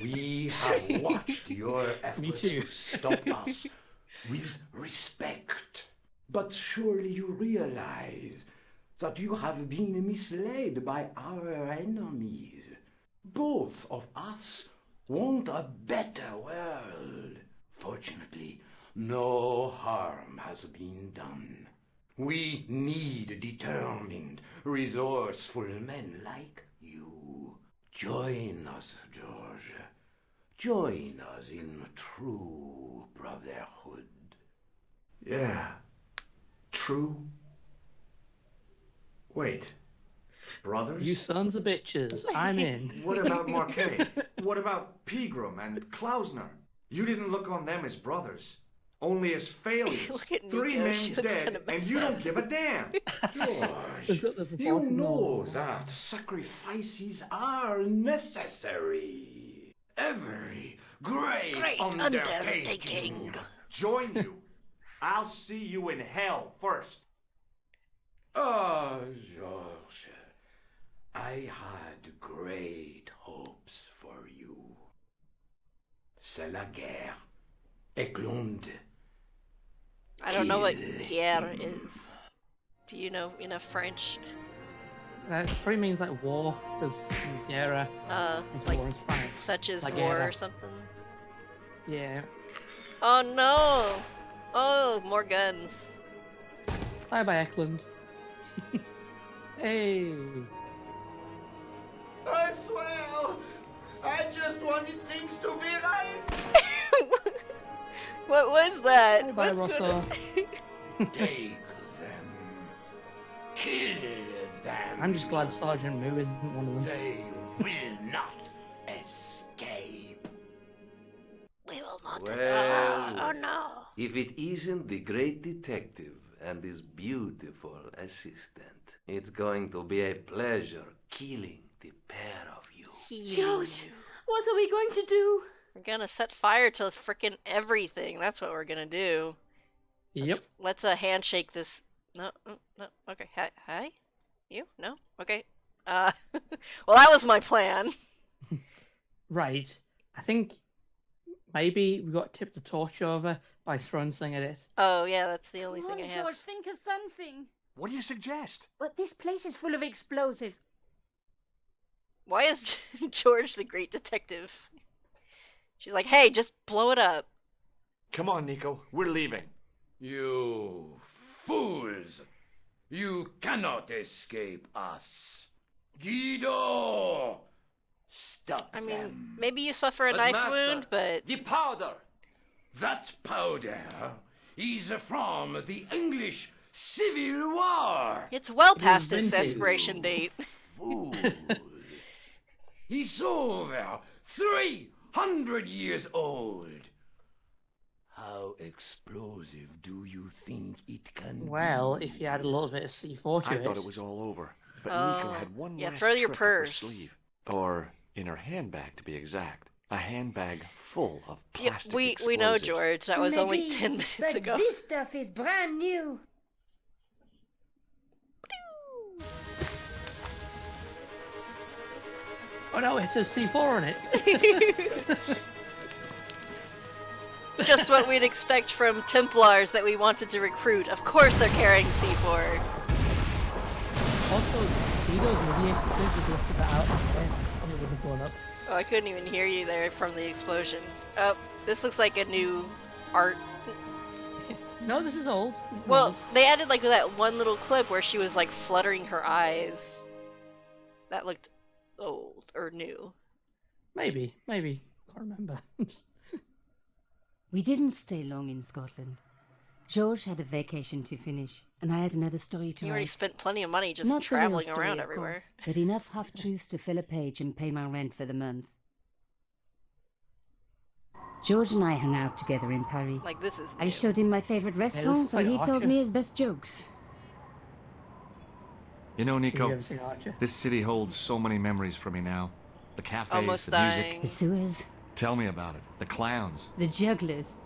Speaker 10: we have watched your efforts
Speaker 2: too.
Speaker 10: to stop us with respect. But surely you realize that you have been misled by our enemies. Both of us want a better world. Fortunately, no harm has been done. We need determined, resourceful men like you. Join us, George. Join us in true brotherhood.
Speaker 5: Yeah. True. Wait. Brothers?
Speaker 2: You sons of bitches, I'm in.
Speaker 5: What about Marquet? What about Pegram and Klausner? You didn't look on them as brothers, only as failures.
Speaker 1: Look at Nico.
Speaker 5: 3
Speaker 1: She
Speaker 5: men's
Speaker 1: looks
Speaker 5: dead,
Speaker 1: kinda
Speaker 5: and
Speaker 1: messed
Speaker 5: you
Speaker 1: up.
Speaker 5: don't give a damn.
Speaker 2: They've
Speaker 10: George,
Speaker 2: got the
Speaker 10: you
Speaker 2: proportion
Speaker 10: know
Speaker 2: all.
Speaker 10: that sacrifices are necessary. Every great,
Speaker 1: Great undertaking.
Speaker 5: Join you. I'll see you in hell first.
Speaker 10: Oh, George, I had great hopes for you. C'est la guerre. Éclonde.
Speaker 1: I don't know what guerre is. Do you know enough French?
Speaker 2: It probably means like war, because Guerra is
Speaker 1: Like
Speaker 2: war in Spanish.
Speaker 1: such as
Speaker 2: La
Speaker 1: war
Speaker 2: guerra.
Speaker 1: or something?
Speaker 2: Yeah.
Speaker 1: Oh no! Oh, more guns.
Speaker 2: Bye bye, Eklund. Hey.
Speaker 8: I swear, I just wanted things to be right.
Speaker 1: What was that?
Speaker 2: Bye bye,
Speaker 1: What's
Speaker 2: Rosso.
Speaker 10: Take them. Kill them.
Speaker 2: I'm just glad Sergeant Moo isn't one of them.
Speaker 10: They will not escape.
Speaker 1: We will not.
Speaker 4: Well,
Speaker 1: Oh no!
Speaker 4: If it isn't the great detective and his beautiful assistant, it's going to be a pleasure killing the pair of you.
Speaker 7: Josh, what are we going to do?
Speaker 1: We're gonna set fire to frickin' everything. That's what we're gonna do.
Speaker 2: Yep.
Speaker 1: Let's handshake this. No, no. Okay. Hi. You? No. Okay. Well, that was my plan.
Speaker 2: Right. I think maybe we got to tip the torch over by throwing something at it.
Speaker 1: Oh, yeah, that's the only
Speaker 7: Come
Speaker 1: thing
Speaker 7: on,
Speaker 1: I have.
Speaker 7: George, think of something.
Speaker 5: What do you suggest?
Speaker 7: But this place is full of explosives.
Speaker 1: Why is George the great detective? She's like, hey, just blow it up.
Speaker 5: Come on, Nico. We're leaving.
Speaker 10: You fools! You cannot escape us. Guido! Stop
Speaker 1: I mean,
Speaker 10: them.
Speaker 1: maybe you suffer a
Speaker 10: But
Speaker 1: knife
Speaker 10: master,
Speaker 1: wound, but...
Speaker 10: The powder! That powder is from the English Civil War!
Speaker 1: It's well past
Speaker 2: was
Speaker 1: its
Speaker 2: vintage.
Speaker 1: expiration date.
Speaker 10: Fool! It's over 300 years old! How explosive do you think it can
Speaker 2: Well,
Speaker 10: be?
Speaker 2: if you add a little bit of C4 to
Speaker 5: I
Speaker 2: it.
Speaker 5: thought it was all over. But
Speaker 1: Oh,
Speaker 5: Nico had one
Speaker 1: yeah,
Speaker 5: last
Speaker 1: throw your
Speaker 5: trick up her
Speaker 1: purse.
Speaker 5: sleeve. Or in her handbag, to be exact. A handbag full of
Speaker 1: Yeah,
Speaker 5: plastic
Speaker 1: we know,
Speaker 5: explosives.
Speaker 1: George. That was only
Speaker 7: Maybe,
Speaker 1: 10 minutes
Speaker 7: but
Speaker 1: ago.
Speaker 7: this stuff is brand new.
Speaker 2: Oh no, it says C4 on it.
Speaker 1: Just what we'd expect from Templars that we wanted to recruit. Of course they're carrying C4.
Speaker 2: Also, Guido's radiation clip just lifted that out and it would have blown up.
Speaker 1: Oh, I couldn't even hear you there from the explosion. Oh, this looks like a new art.
Speaker 2: No, this is old. This is
Speaker 1: Well,
Speaker 2: old.
Speaker 1: they added like that one little clip where she was like fluttering her eyes. That looked old or new.
Speaker 2: Maybe. Can't remember.
Speaker 11: We didn't stay long in Scotland. George had a vacation to finish, and I had another story to
Speaker 1: You
Speaker 11: write.
Speaker 1: already spent plenty of money just
Speaker 11: Not the real
Speaker 1: traveling
Speaker 11: story,
Speaker 1: around
Speaker 11: of
Speaker 1: everywhere.
Speaker 11: course, but enough half-truths to fill a page and pay my rent for the month. George and I hung out together in Paris.
Speaker 1: Like this is
Speaker 11: I
Speaker 1: new.
Speaker 11: showed him my favorite restaurants,
Speaker 2: like
Speaker 11: and he told
Speaker 2: Archer.
Speaker 11: me his best jokes.
Speaker 5: You know,
Speaker 2: Have you
Speaker 5: Nico,
Speaker 2: ever seen Archer?
Speaker 5: this city holds so many memories for me now. The cafes,
Speaker 1: Almost
Speaker 5: the music.
Speaker 1: dying.
Speaker 11: The sewers,
Speaker 5: Tell me about it. The clowns.
Speaker 11: the jugglers.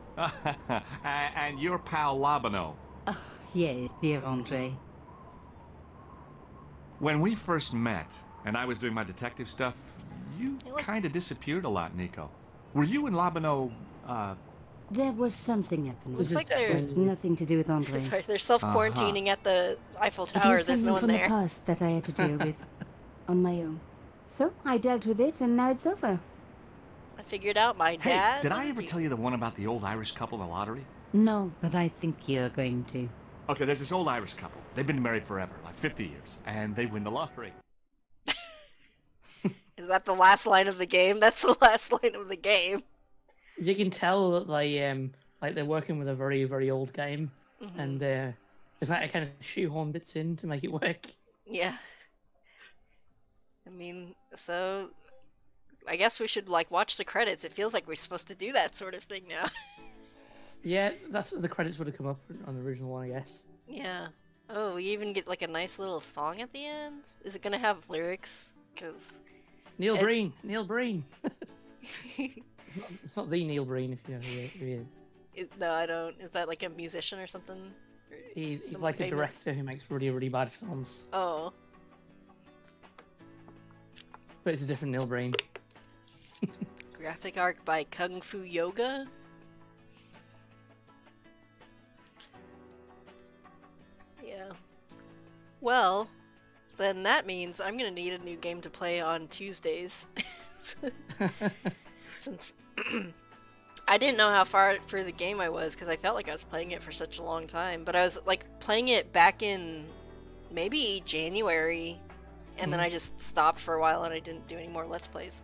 Speaker 5: And your pal Labano.
Speaker 11: Yes, dear Andre.
Speaker 5: When we first met, and I was doing my detective stuff, you
Speaker 1: Hey, look.
Speaker 5: kind of disappeared a lot, Nico. Were you and Labano,
Speaker 11: There was something happening.
Speaker 2: This is
Speaker 1: like they're-
Speaker 2: definitely...
Speaker 11: Nothing to do with Andre.
Speaker 1: Sorry, they're self-quarantining at the Eiffel
Speaker 11: It
Speaker 1: Tower.
Speaker 11: was
Speaker 1: There's no
Speaker 11: something
Speaker 1: one
Speaker 11: from the
Speaker 1: there.
Speaker 11: past that I had to deal with on my own. So I dealt with it, and now it's over.
Speaker 1: I figured out my
Speaker 5: hey,
Speaker 1: dad.
Speaker 5: did
Speaker 1: was
Speaker 5: I
Speaker 1: a
Speaker 5: ever
Speaker 1: thief.
Speaker 5: tell you the one about the old Irish couple in the lottery?
Speaker 11: No, but I think you're going to.
Speaker 5: Okay, there's this old Irish couple. They've been married forever, like 50 years, and they win the lottery.
Speaker 1: Is that the last line of the game? That's the last line of the game.
Speaker 2: You can tell that like they're working with a very, very old game,
Speaker 1: Mm-hmm.
Speaker 2: and they've had to kind of shoehorn bits in to make it work.
Speaker 1: Yeah. I mean, so I guess we should like watch the credits. It feels like we're supposed to do that sort of thing now.
Speaker 2: Yeah, that's the credits would have come up on the original one, I guess.
Speaker 1: Yeah. Oh, we even get like a nice little song at the end. Is it gonna have lyrics? Because
Speaker 2: Neil
Speaker 1: It-
Speaker 2: Breen. It's not the Neil Breen, if you know who he is.
Speaker 1: no, I don't. Is that like a musician or something? Or
Speaker 2: He's
Speaker 1: someone
Speaker 2: like a
Speaker 1: famous?
Speaker 2: director who makes really, really bad films.
Speaker 1: Oh,
Speaker 2: But it's a different Neil Breen.
Speaker 1: graphic art by Kung Fu Yoga. Yeah. Well, then that means I'm gonna need a new game to play on Tuesdays. Since I didn't know how far through the game I was because I felt like I was playing it for such a long time, but I was like playing it back in maybe January, and then I just stopped for a while and I didn't do any more Let's Plays.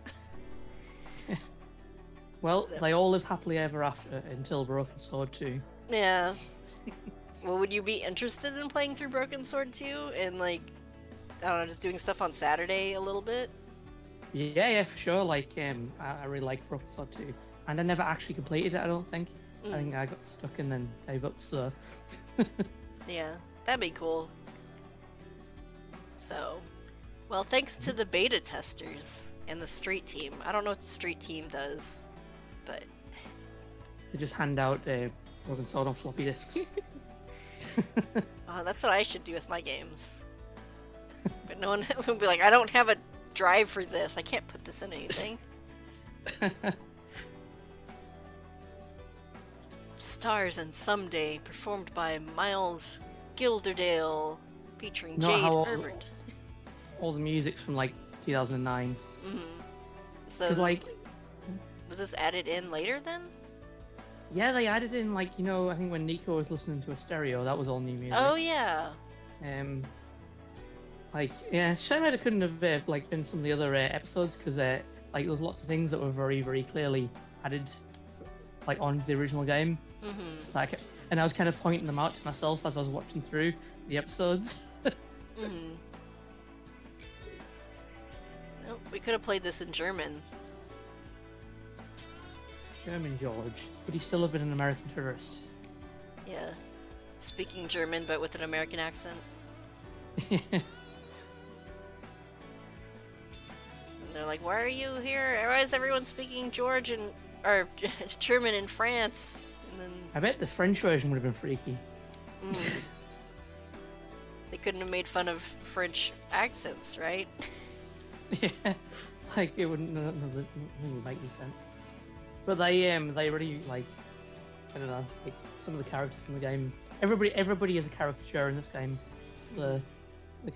Speaker 2: Well, they all live happily ever after until Broken Sword 2.
Speaker 1: Yeah. Well, would you be interested in playing through Broken Sword 2 and like, I don't know, just doing stuff on Saturday a little bit?
Speaker 2: Yeah, for sure. Like, I really like Broken Sword 2. And I never actually completed it, I don't think. I think I got stuck and then gave up, so...
Speaker 1: Yeah, that'd be cool. So, well, thanks to the beta testers and the street team. I don't know what the street team does, but
Speaker 2: They just hand out Broken Sword on floppy disks.
Speaker 1: that's what I should do with my games. But no one will be like, I don't have a drive for this. I can't put this in anything. Stars and Someday, performed by Miles Gilderdale, featuring
Speaker 2: Not
Speaker 1: Jade
Speaker 2: how
Speaker 1: Herbert.
Speaker 2: all the music's from like 2009.
Speaker 1: So,
Speaker 2: Because like,
Speaker 1: was this added in later then?
Speaker 2: yeah, they added in like I think when Nico was listening to a stereo, that was all new music.
Speaker 1: Oh yeah.
Speaker 2: Like yeah, it's a shame it couldn't have like been some of the other episodes because like there's lots of things that were very very clearly added like onto the original game. Like, and I was kind of pointing them out to myself as I was watching through the episodes.
Speaker 1: Nope, we could have played this in German.
Speaker 2: German George, would he still have been an American tourist?
Speaker 1: Yeah. Speaking German, but with an American accent. And they're like, why are you here? Why is everyone speaking or German in France? And then
Speaker 2: I bet the French version would have been freaky.
Speaker 1: they couldn't have made fun of French accents, right?
Speaker 2: Yeah, it's like it wouldn't make any sense. But they really like, I don't know, like some of the characters in the game. Everybody is a caricature in this game. It's the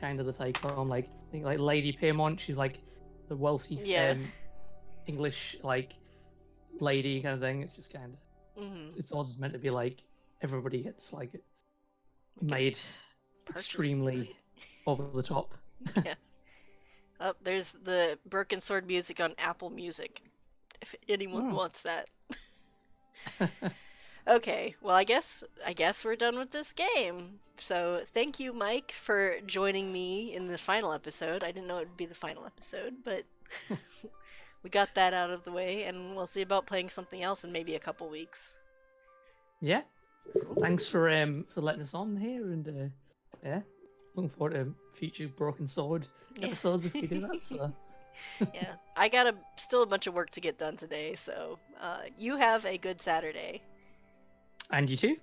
Speaker 2: kind of the take home. Like I think like Lady Piermont, she's like the wealthy English like lady kind of thing. It's just kind of it's all just meant to be like everybody gets like made extremely over the top.
Speaker 1: Yeah. Oh, there's the Broken Sword music on Apple Music. If anyone wants that. Okay, well I guess we're done with this game. So thank you, Mike, for joining me in the final episode. I didn't know it would be the final episode, but we got that out of the way, and we'll see about playing something else in maybe a couple weeks.
Speaker 2: Yeah. Thanks for letting us on here, and yeah, looking forward to future Broken Sword episodes if we do that. So.
Speaker 1: Yeah, I got still a bunch of work to get done today, so you have a good Saturday.
Speaker 2: And you too.